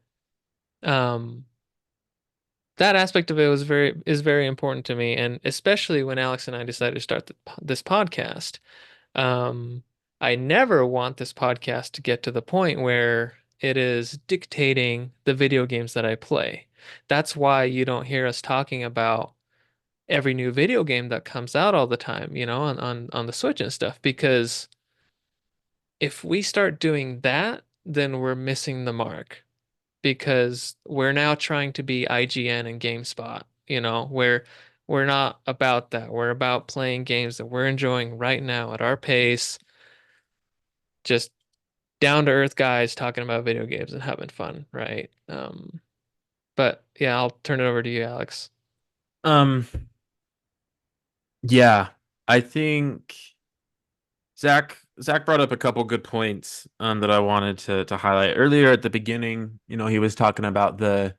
um that aspect of it is very important to me, and especially when Alex and I decided to start this podcast. Um, I never want this podcast to get to the point where it is dictating the video games that I play. That's why you don't hear us talking about every new video game that comes out all the time, on the Switch and stuff, because if we start doing that, then we're missing the mark because we're now trying to be IGN and GameSpot, where we're not about that. We're about playing games that we're enjoying right now at our pace, just down to earth guys talking about video games and having fun, right? But yeah, I'll turn it over to you, Alex. Um, yeah, I think Zach brought up a couple good points that I wanted to highlight earlier at the beginning. He was talking about the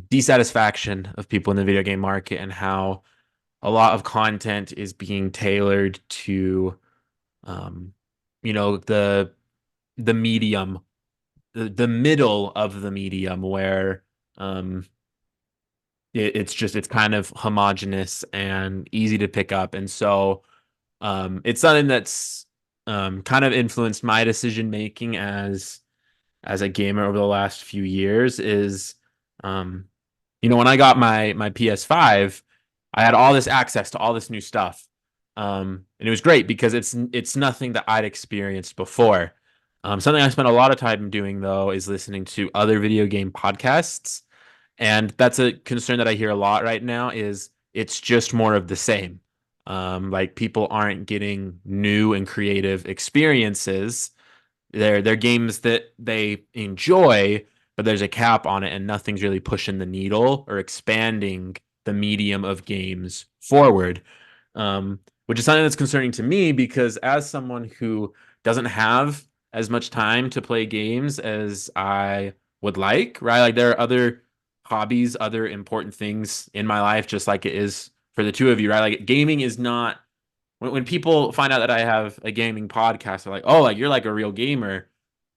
dissatisfaction of people in the video game market and how a lot of content is being tailored to um, the medium, the middle of the medium where um it's kind of homogenous and easy to pick up. And so it's something that's kind of influenced my decision making as a gamer over the last few years is um when I got my PS5, I had all this access to all this new stuff. And it was great because it's nothing that I'd experienced before. Something I spent a lot of time doing though is listening to other video game podcasts. And that's a concern that I hear a lot right now is it's just more of the same. Like people aren't getting new and creative experiences They're games that they enjoy, but there's a cap on it, and nothing's really pushing the needle or expanding the medium of games forward. Which is something that's concerning to me because as someone who doesn't have as much time to play games as I would like, right? Like there are other hobbies, other important things in my life, just like it is for the two of you, right? Like gaming is not when people find out that I have a gaming podcast, they're like, "Oh, like you're like a real gamer."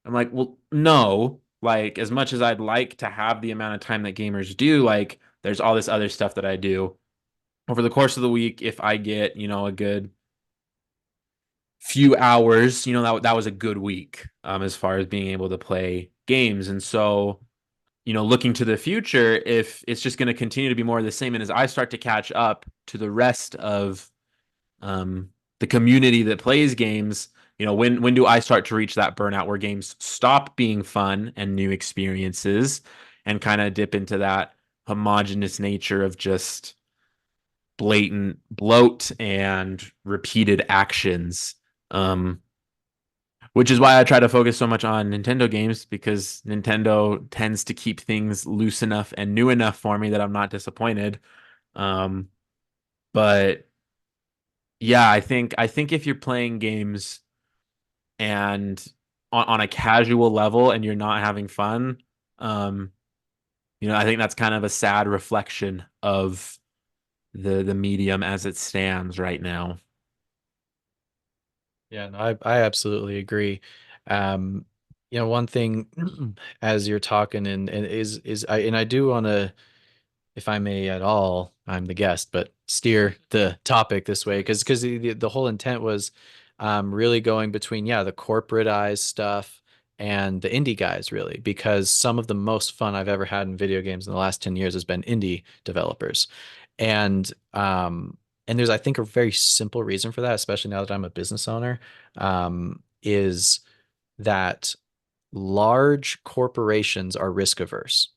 I'm like, "Well, no. Like as much as I'd like to have the amount of time that gamers do, like there's all this other stuff that I do over the course of the week. If I get, a good few hours, that was a good week as far as being able to play games. And so, looking to the future, if it's just going to continue to be more of the same, and as I start to catch up to the rest of um, the community that plays games, when do I start to reach that burnout where games stop being fun and new experiences and kind of dip into that homogenous nature of just blatant bloat and repeated actions. Which is why I try to focus so much on Nintendo games because Nintendo tends to keep things loose enough and new enough for me that I'm not disappointed. Um, but yeah, I think if you're playing games and on a casual level and you're not having fun, um, I think that's kind of a sad reflection of the medium as it stands right now. Yeah, no, I absolutely agree. Um, one thing as you're talking and I do want to, if I may at all, I'm the guest, but steer the topic this way because the whole intent was really going between the corporatized stuff and the indie guys really because some of the most fun I've ever had in video games in the last 10 years has been indie developers. And and there's I think a very simple reason for that, especially now that I'm a business owner, is that large corporations are risk averse.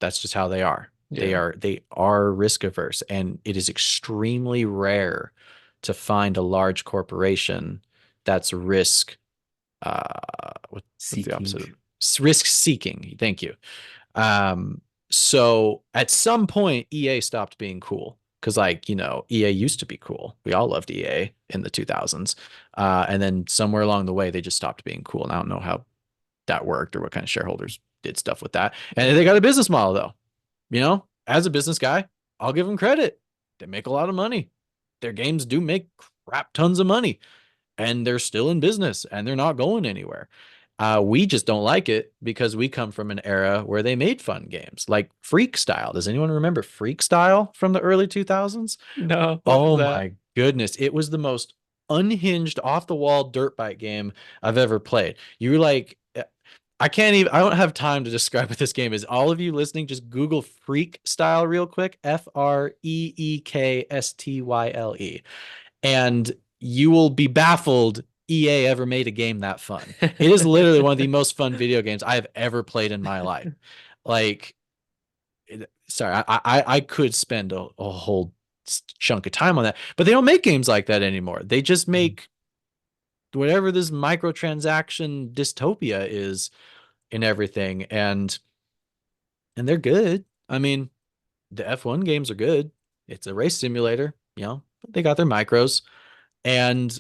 That's just how they are. Yeah. They are risk averse, and it is extremely rare to find a large corporation that's what's the opposite Seeking. of risk seeking. Thank you. So at some point, EA stopped being cool because, EA used to be cool. We all loved EA in the 2000s. And then somewhere along the way, they just stopped being cool. And I don't know how that worked or what kind of shareholders did stuff with that. And they got a business model, though. As a business guy, I'll give them credit. They make a lot of money. Their games do make crap tons of money and they're still in business and they're not going anywhere. We just don't like it because we come from an era where they made fun games like Freak Style. Does anyone remember Freak Style from the early 2000s? No, what was Oh that? my goodness. It was the most unhinged, off the wall dirt bike game I've ever played. You're like, I don't have time to describe what this game is. All of you listening, just Google Freak Style real quick. FREEKSTYLE. And you will be baffled EA ever made a game that fun. It is literally one of the most fun video games I have ever played in my life. Like, sorry, I could spend a whole chunk of time on that, but they don't make games like that anymore. They just make whatever this microtransaction dystopia is in everything, and they're good. I mean, the F1 games are good. It's a race simulator, they got their micros. And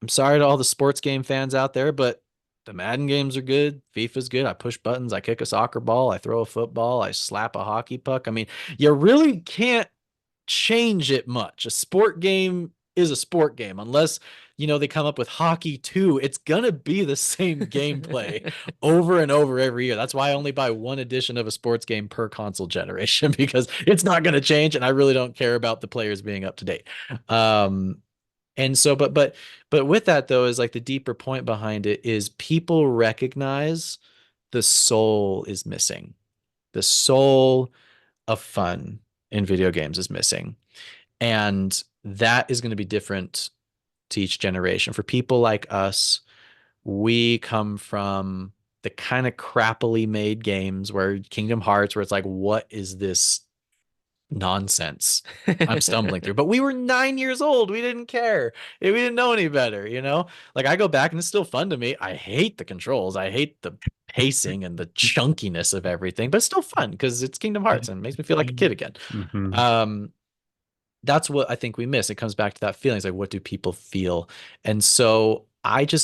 I'm sorry to all the sports game fans out there, but the Madden games are good. FIFA's good. I push buttons. I kick a soccer ball. I throw a football. I slap a hockey puck. I mean, you really can't change it much. A sport game is a sport game unless, they come up with hockey too. It's going to be the same gameplay over and over every year. That's why I only buy one edition of a sports game per console generation because it's not going to change and I really don't care about the players being up to date. And so, but with that though, is like the deeper point behind it is people recognize the soul is missing. The soul of fun in video games is missing. And that is going to be different to each generation. For people like us, we come from the kind of crappily made games where Kingdom Hearts, where it's like, what is this nonsense I'm stumbling through. But we were 9 years old. We didn't care. We didn't know any better, you know? Like I go back and it's still fun to me. I hate the controls. I hate the pacing and the chunkiness of everything, but it's still fun because it's Kingdom Hearts and it makes me feel like a kid again. Mhm. That's what I think we miss. It comes back to that feeling. It's like, what do people feel? And so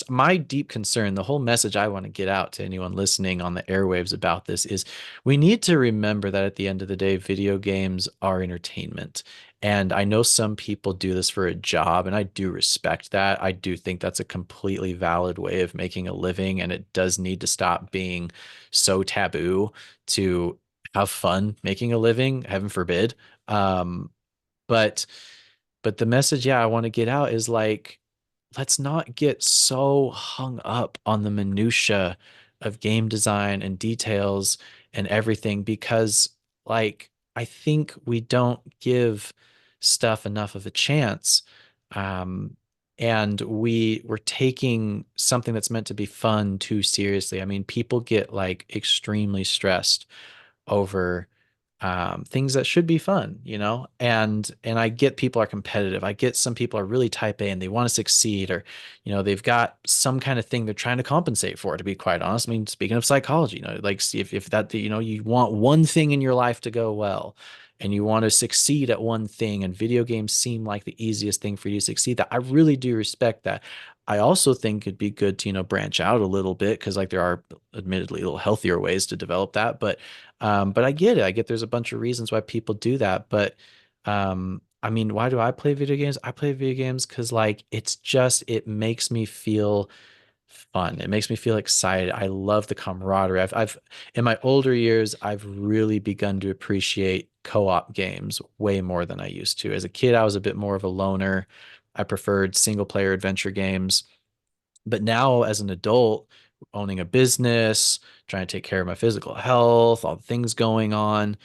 my deep concern, the whole message I want to get out to anyone listening on the airwaves about this is we need to remember that at the end of the day, video games are entertainment. And I know some people do this for a job, and I do respect that. I do think that's a completely valid way of making a living, and it does need to stop being so taboo to have fun making a living, heaven forbid. Um, but the message, yeah, I want to get out is like, let's not get so hung up on the minutia of game design and details and everything because like I think we don't give stuff enough of a chance. Um, and we're taking something that's meant to be fun too seriously. I mean, people get like extremely stressed over things that should be fun, you know? And I get people are competitive. I get some people are really type A and they want to succeed, or, you know, they've got some kind of thing they're trying to compensate for, to be quite honest. I mean, speaking of psychology, you know, like see if that, you know, you want one thing in your life to go well and you want to succeed at one thing, and video games seem like the easiest thing for you to succeed, that I really do respect that. I also think it'd be good to, you know, branch out a little bit because like there are admittedly a little healthier ways to develop that. But I get it. I get there's a bunch of reasons why people do that. But I mean, why do I play video games? I play video games because like it makes me feel fun. It makes me feel excited. I love the camaraderie. I've in my older years, I've really begun to appreciate co-op games way more than I used to. As a kid, I was a bit more of a loner. I preferred single player adventure games. But now, as an adult, owning a business, trying to take care of my physical health, all the things going on,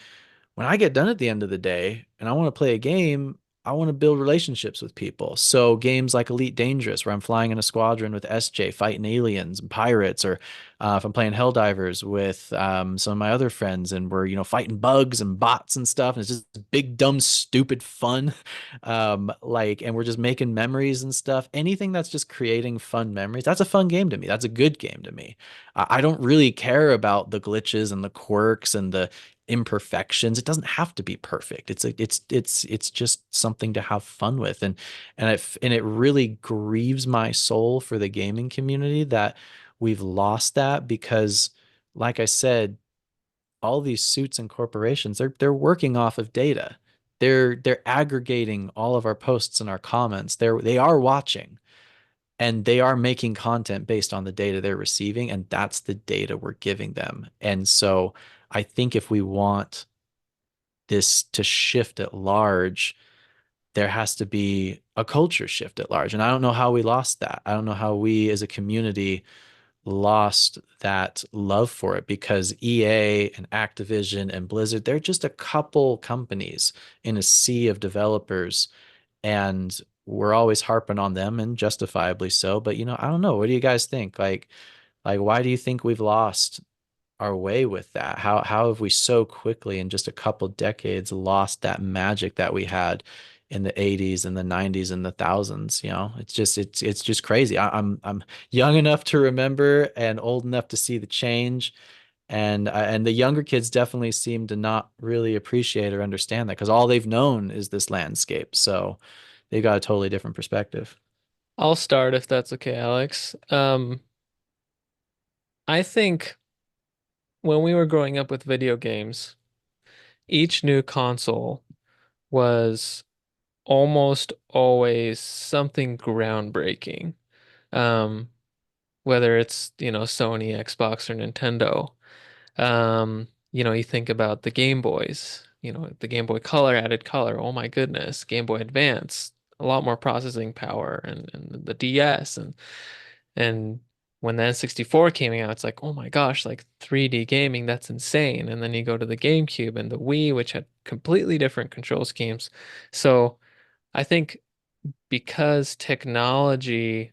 when I get done at the end of the day and I want to play a game, I want to build relationships with people. So games like Elite Dangerous, where I'm flying in a squadron with SJ, fighting aliens and pirates, or if I'm playing Helldivers with some of my other friends, and we're, you know, fighting bugs and bots and stuff, and it's just big, dumb, stupid fun. Like, and we're just making memories and stuff. Anything that's just creating fun memories, that's a fun game to me. That's a good game to me. I don't really care about the glitches and the quirks and the imperfections. It doesn't have to be perfect. It's just something to have fun with. And it really grieves my soul for the gaming community that we've lost that because, like I said, all these suits and corporations, they're working off of data. They're aggregating all of our posts and our comments. They are watching, and they are making content based on the data they're receiving, and that's the data we're giving them. And so I think if we want this to shift at large, there has to be a culture shift at large. And I don't know how we lost that. I don't know how we as a community lost that love for it, because EA and Activision and Blizzard, they're just a couple companies in a sea of developers, and we're always harping on them, and justifiably so. But you know, I don't know. What do you guys think? Like why do you think we've lost our way with that? How have we so quickly in just a couple decades lost that magic that we had in the 80s and the 90s and the thousands? You know, it's just crazy. I'm young enough to remember and old enough to see the change. And the younger kids definitely seem to not really appreciate or understand that because all they've known is this landscape. So they've got a totally different perspective. I'll start if that's okay, Alex. I think when we were growing up with video games, each new console was almost always something groundbreaking. Um, whether it's, you know, Sony, Xbox, or Nintendo. You think about the Game Boys, the Game Boy Color added color. Oh my goodness, Game Boy Advance, a lot more processing power, and the DS, and when the N64 came out, it's like, oh my gosh, like 3D gaming, that's insane. And then you go to the GameCube and the Wii, which had completely different control schemes. So I think because technology,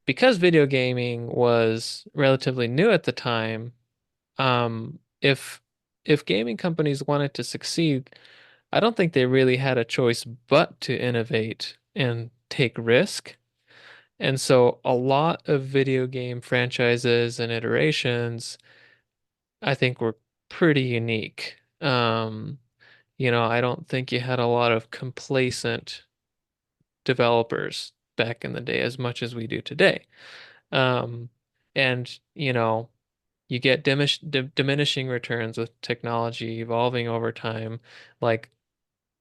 because video gaming was relatively new at the time, if gaming companies wanted to succeed, I don't think they really had a choice but to innovate and take risk. And so a lot of video game franchises and iterations, I think, were pretty unique. I don't think you had a lot of complacent developers back in the day as much as we do today. Um, and you get diminishing returns with technology evolving over time. Like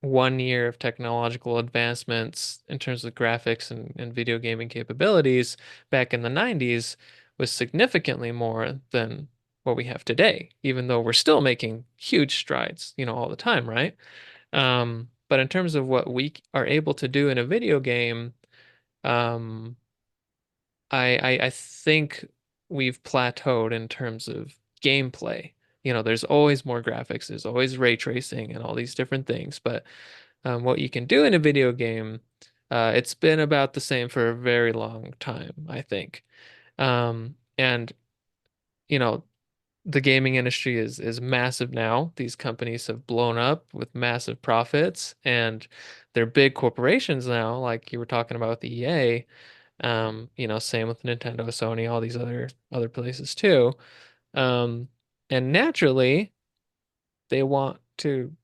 1 year of technological advancements in terms of graphics and video gaming capabilities back in the 90s was significantly more than what we have today, even though we're still making huge strides, all the time, right? But in terms of what we are able to do in a video game, um, I think we've plateaued in terms of gameplay. There's always more graphics, there's always ray tracing and all these different things, but what you can do in a video game, it's been about the same for a very long time, I think. And you know, the gaming industry is massive now. These companies have blown up with massive profits, and they're big corporations now, like you were talking about with the EA. Same with Nintendo, Sony, all these other places too. Um, and naturally, they want to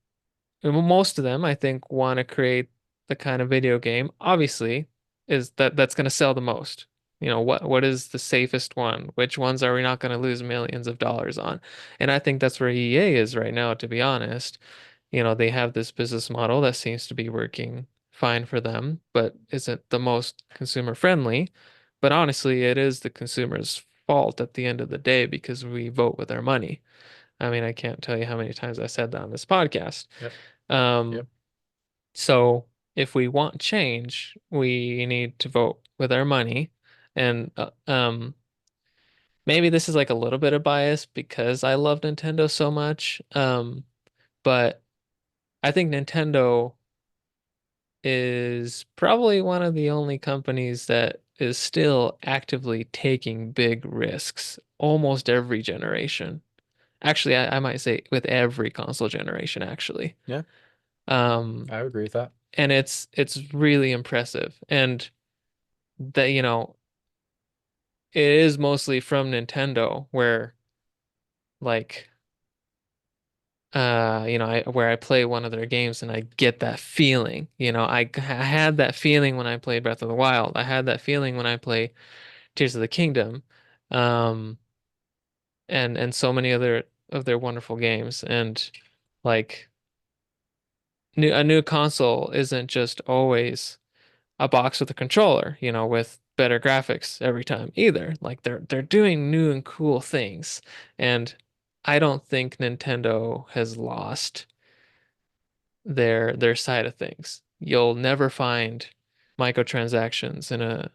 most of them, I think, want to create the kind of video game, obviously, is that's going to sell the most. What is the safest one? Which ones are we not going to lose millions of dollars on? And I think that's where EA is right now, to be honest. They have this business model that seems to be working fine for them, but isn't the most consumer friendly. But honestly, it is the consumer's fault at the end of the day because we vote with our money. I mean, I can't tell you how many times I said that on this podcast. Yep. Um, Yep. so if we want change, we need to vote with our money. And maybe this is like a little bit of bias because I love Nintendo so much. But I think Nintendo is probably one of the only companies that is still actively taking big risks almost every generation. Actually, I might say with every console generation, actually. Yeah, Um, I would agree with that. and it's really impressive. And that, it is mostly from Nintendo where like where I play one of their games and I get that feeling. I had that feeling when I played Breath of the Wild. I had that feeling when I play Tears of the Kingdom. Um, and so many other of their wonderful games. And like a new console isn't just always a box with a controller, with better graphics every time either. Like they're doing new and cool things. And I don't think Nintendo has lost their side of things. You'll never find microtransactions in a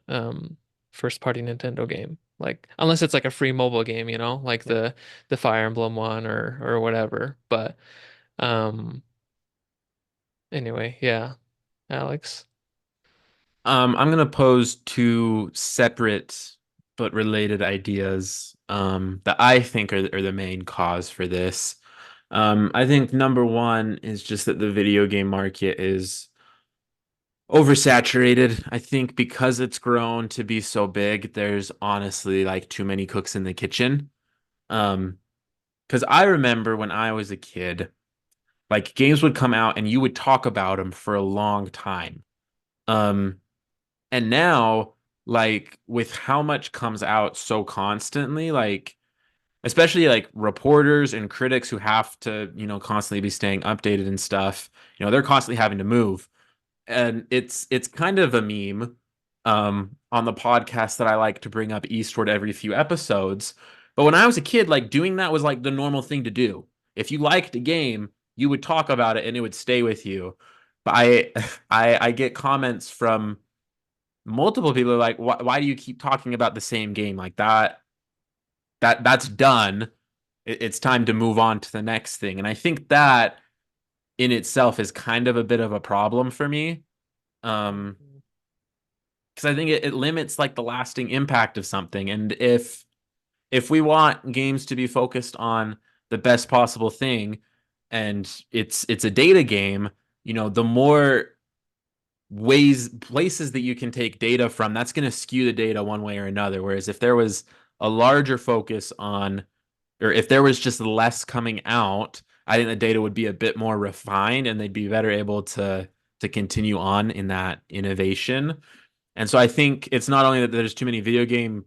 first party Nintendo game. Like unless it's like a free mobile game, like the Fire Emblem one or whatever. But um anyway, yeah. Alex. I'm gonna pose two separate but related ideas that I think are the main cause for this. I think number one is just that the video game market is oversaturated. I think because it's grown to be so big, there's honestly like too many cooks in the kitchen. Um, because I remember when I was a kid, like games would come out and you would talk about them for a long time. Um, and now, like with how much comes out so constantly, like especially like reporters and critics who have to, constantly be staying updated and stuff, they're constantly having to move. And it's kind of a meme on the podcast that I like to bring up Eastward every few episodes. But when I was a kid, like doing that was like the normal thing to do. If you liked a game, you would talk about it and it would stay with you. But I get comments from multiple people like, why do you keep talking about the same game like that's done. It's time to move on to the next thing. And I think that in itself is kind of a bit of a problem for me. Because I think it limits like the lasting impact of something. And if we want games to be focused on the best possible thing and it's a data game, the more places that you can take data from, that's going to skew the data one way or another. Whereas if there was a larger focus on, or if there was just less coming out, I think the data would be a bit more refined and they'd be better able to continue on in that innovation. And so I think it's not only that there's too many video game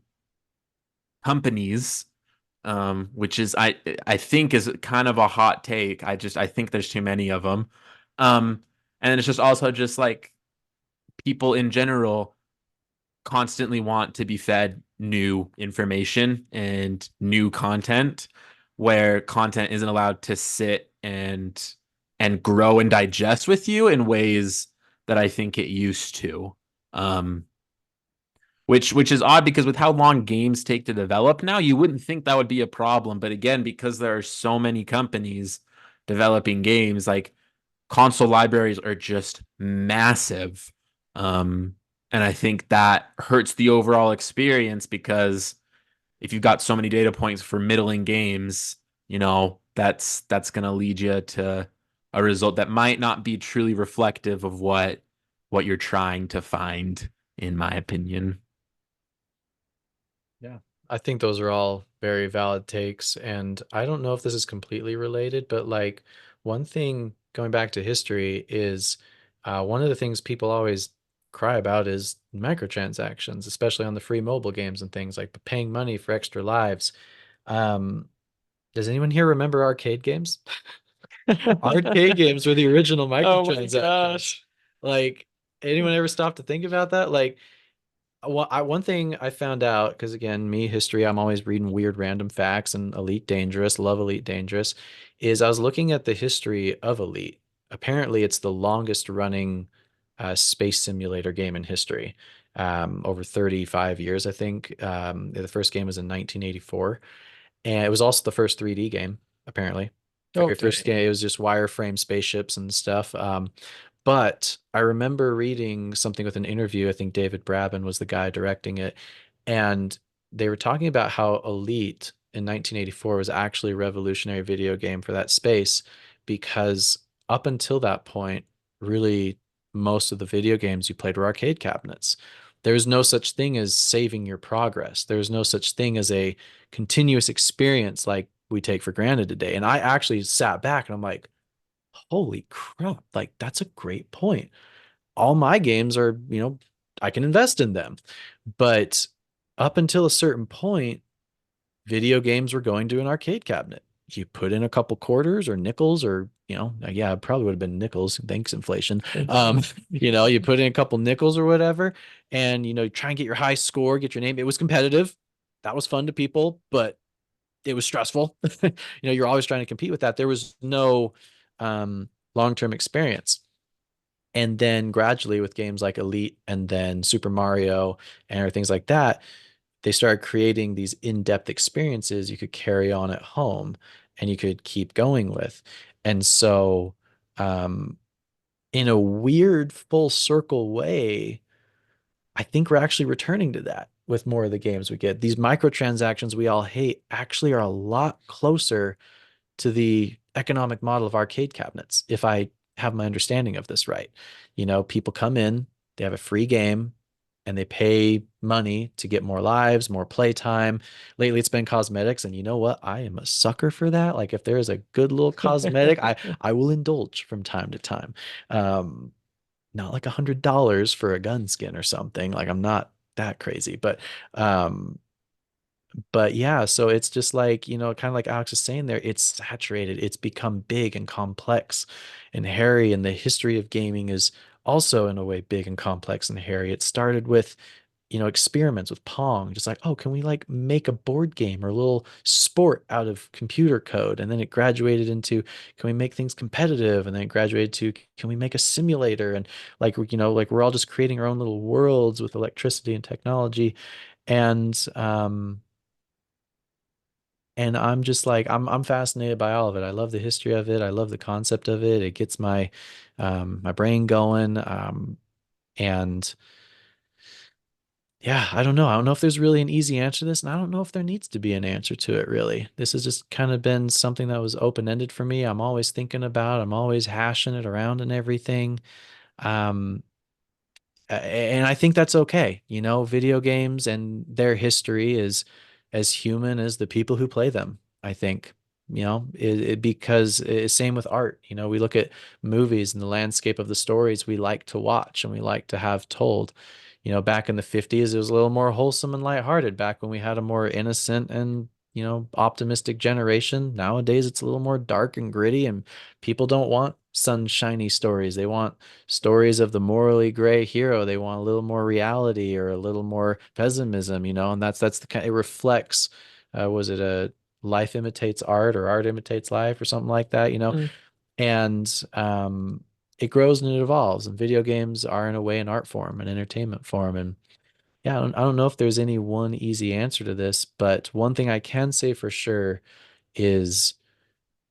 companies, which is I think is kind of a hot take. I think there's too many of them. And then it's just also just like people in general constantly want to be fed new information and new content where content isn't allowed to sit and grow and digest with you in ways that I think it used to. Um, which is odd because with how long games take to develop now, you wouldn't think that would be a problem. But again, because there are so many companies developing games, like console libraries are just massive. And I think that hurts the overall experience because if you've got so many data points for middling games, that's going to lead you to a result that might not be truly reflective of what you're trying to find, in my opinion. Yeah, I think those are all very valid takes. And I don't know if this is completely related, but like one thing going back to history is one of the things people always cry about is microtransactions, especially on the free mobile games and things like paying money for extra lives. Um, does anyone here remember arcade games? Arcade games were the original Oh my microtransactions. gosh. Like, anyone ever stop to think about that? Like, one thing I found out, because again, me, history, I'm always reading weird random facts and Elite Dangerous, love Elite Dangerous, is I was looking at the history of Elite. Apparently, it's the longest running space simulator game in history. Over 35 years, I think. The first game was in 1984. And it was also the first 3D game, apparently. Very first Okay. game, it was just wireframe spaceships and stuff. But I remember reading something with an interview. I think David Braben was the guy directing it. And they were talking about how Elite in 1984 was actually a revolutionary video game for that space because up until that point, really most of the video games you played were arcade cabinets. There's no such thing as saving your progress. There's no such thing as a continuous experience like we take for granted today. And I actually sat back and I'm like, holy crap, like that's a great point. All my games are, I can invest in them. But up until a certain point, video games were going to an arcade cabinet. You put in a couple quarters or nickels or, yeah, it probably would have been nickels. Thanks, inflation. You put in a couple nickels or whatever, and, try and get your high score, get your name. It was competitive. That was fun to people, but it was stressful. You're always trying to compete with that. There was no long-term experience. And then gradually with games like Elite and then Super Mario and things like that, they started creating these in-depth experiences you could carry on at home and you could keep going with. And so, in a weird full circle way, I think we're actually returning to that with more of the games we get. These microtransactions we all hate actually are a lot closer to the economic model of arcade cabinets, if I have my understanding of this right. People come in, they have a free game, and they pay money to get more lives, more playtime. Lately, it's been cosmetics, and you know what? I am a sucker for that. Like, if there is a good little cosmetic, I will indulge from time to time. Not like $100 for a gun skin or something. Like, I'm not that crazy, um, but yeah, so it's just like, kind of like Alex is saying there, it's saturated, it's become big and complex and hairy, and the history of gaming is also in a way big and complex and hairy. It started with, experiments with Pong, just like, oh, can we like make a board game or a little sport out of computer code? And then it graduated into, can we make things competitive? And then it graduated to, can we make a simulator? And like, like we're all just creating our own little worlds with electricity and technology. And I'm just like I'm fascinated by all of it. I love the history of it. I love the concept of it. It gets my brain going. And yeah, I don't know. I don't know if there's really an easy answer to this, and I don't know if there needs to be an answer to it really. This has just kind of been something that was open-ended for me. I'm always thinking about, I'm always hashing it around and everything. Um, and I think that's okay. You know, video games and their history is as human as the people who play them, I think. You know, because it's same with art. You know, we look at movies and the landscape of the stories we like to watch and we like to have told. You know, back in the 50s, it was a little more wholesome and lighthearted back when we had a more innocent and, you know, optimistic generation. Nowadays, it's a little more dark and gritty, and people don't want sunshiny stories. They want stories of the morally gray hero. They want a little more reality or a little more pessimism, you know, and that's the kind it reflects. Was it a life imitates art or art imitates life or something like that, you know? Mm. And it grows and it evolves. And video games are in a way an art form, an entertainment form. And yeah, I don't know if there's any one easy answer to this, but one thing I can say for sure is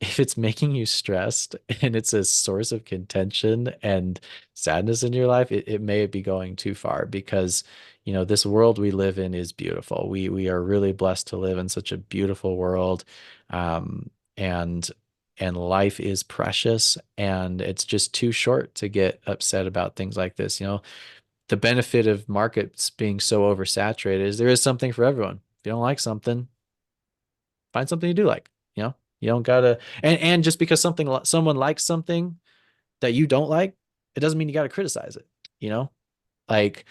if it's making you stressed and it's a source of contention and sadness in your life, it may be going too far because, you know, this world we live in is beautiful. We are really blessed to live in such a beautiful world. Um, and life is precious and it's just too short to get upset about things like this. You know, the benefit of markets being so oversaturated is there is something for everyone. If you don't like something, find something you do like, you know? You don't gotta, and just because someone likes something that you don't like, it doesn't mean you gotta criticize it, you know? Like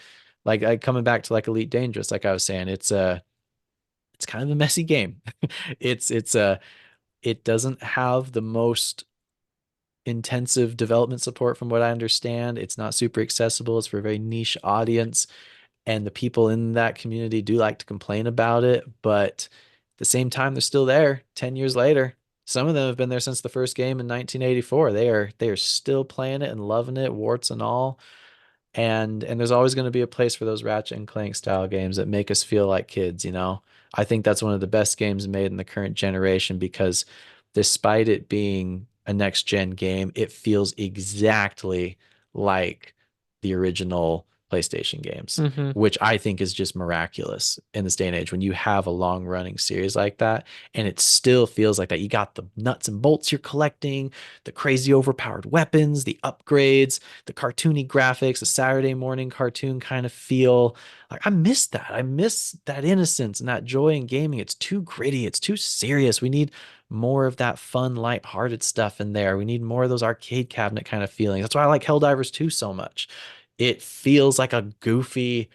like coming back to like Elite Dangerous, like I was saying, it's kind of a messy game. It's it doesn't have the most intensive development support from what I understand. It's not super accessible. It's for a very niche audience. And the people in that community do like to complain about it, but at the same time, they're still there 10 years later. Some of them have been there since the first game in 1984. They are still playing it and loving it, warts and all. And there's always going to be a place for those Ratchet and Clank style games that make us feel like kids, you know. I think that's one of the best games made in the current generation because despite it being a next gen game, it feels exactly like the original PlayStation games, Hmm. which I think is just miraculous in this day and age when you have a long running series like that and it still feels like that. You got the nuts and bolts you're collecting, the crazy overpowered weapons, the upgrades, the cartoony graphics, the Saturday morning cartoon kind of feel. Like I miss that. I miss that innocence and that joy in gaming. It's too gritty. It's too serious. We need more of that fun, light-hearted stuff in there. We need more of those arcade cabinet kind of feelings. That's why I like Helldivers 2 so much. It feels like a goofy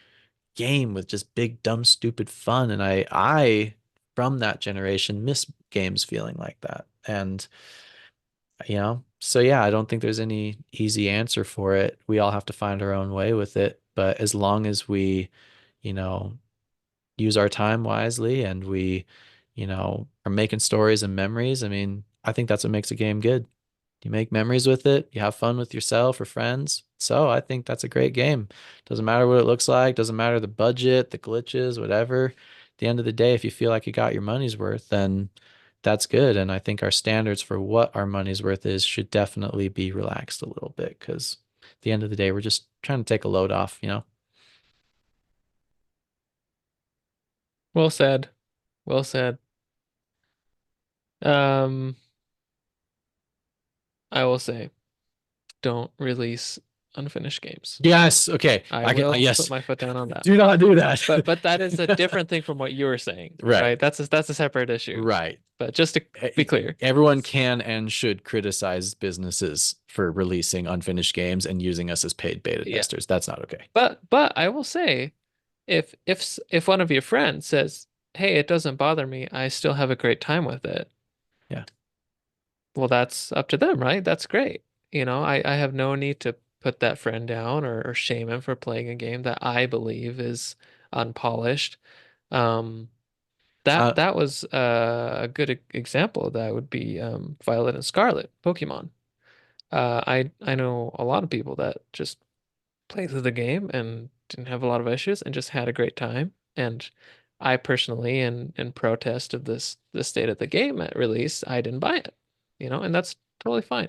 game with just big, dumb, stupid fun. And I from that generation miss games feeling like that. And you know, so yeah, I don't think there's any easy answer for it. We all have to find our own way with it. But as long as we, you know, use our time wisely and we, you know, are making stories and memories, I mean, I think that's what makes a game good. You make memories with it, you have fun with yourself or friends. So I think that's a great game. Doesn't matter what it looks like, doesn't matter the budget, the glitches, whatever. At the end of the day, if you feel like you got your money's worth, then that's good. And I think our standards for what our money's worth is should definitely be relaxed a little bit because at the end of the day, we're just trying to take a load off, you know? Well said. Well said. Um, I will say, don't release unfinished games. Yes. Okay. I I can, will put yes. my foot down on that. Do not do that. But that is a different thing from what you were saying, Right. right? That's a separate issue. Right. But just to be clear, Everyone can and should criticize businesses for releasing unfinished games and using us as paid beta yeah. testers. That's not okay. But I will say, if one of your friends says, "Hey, it doesn't bother me. I still have a great time with it." Yeah. Well, that's up to them, right? That's great. I have no need to put that friend down or shame him for playing a game that I believe is unpolished. Um, that Uh, that was a good example of that would be Violet and Scarlet, Pokemon. I know a lot of people that just played through the game and didn't have a lot of issues and just had a great time. And I personally, in protest of the state of the game at release, I didn't buy it. And that's totally fine.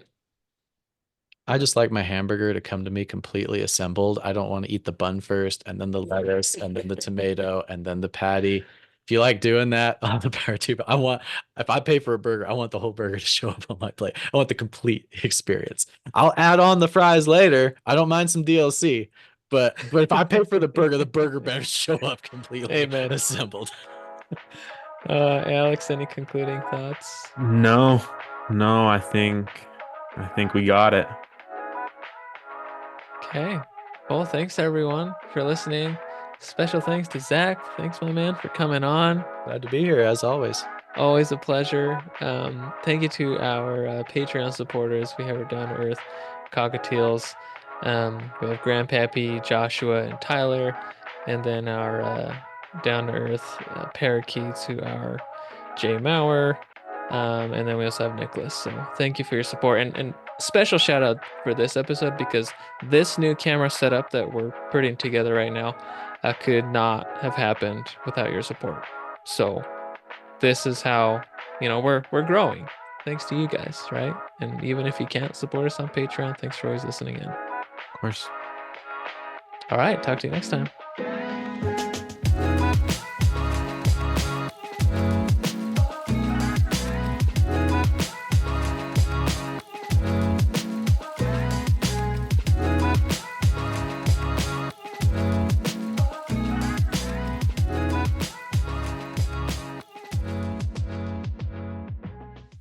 I just like my hamburger to come to me completely assembled. I don't want to eat the bun first, and then the lettuce, and then the tomato, and then the patty. If you like doing that, on the power to you. But if I pay for a burger, I want the whole burger to show up on my plate. I want the complete experience. I'll add on the fries later. I don't mind some DLC, but if I pay for the burger better show up completely Amen. assembled. Alex, any concluding thoughts? No, I think we got it. Okay. Well, thanks everyone for listening. Special thanks to Zach. Thanks, my man, for coming on. Glad to be here as always. Always a pleasure. Thank you to our Patreon supporters. We have our Down to Earth Cockatiels. We have Grandpappy, Joshua, and Tyler. And then our Down to Earth parakeets who are Jay Maurer. And then we also have Nicholas. So thank you for your support. And special shout out for this episode because this new camera setup that we're putting together right now could not have happened without your support. So this is how, we're growing thanks to you guys, right? And even if you can't support us on Patreon, thanks for always listening in. Of course. All right, talk to you next time.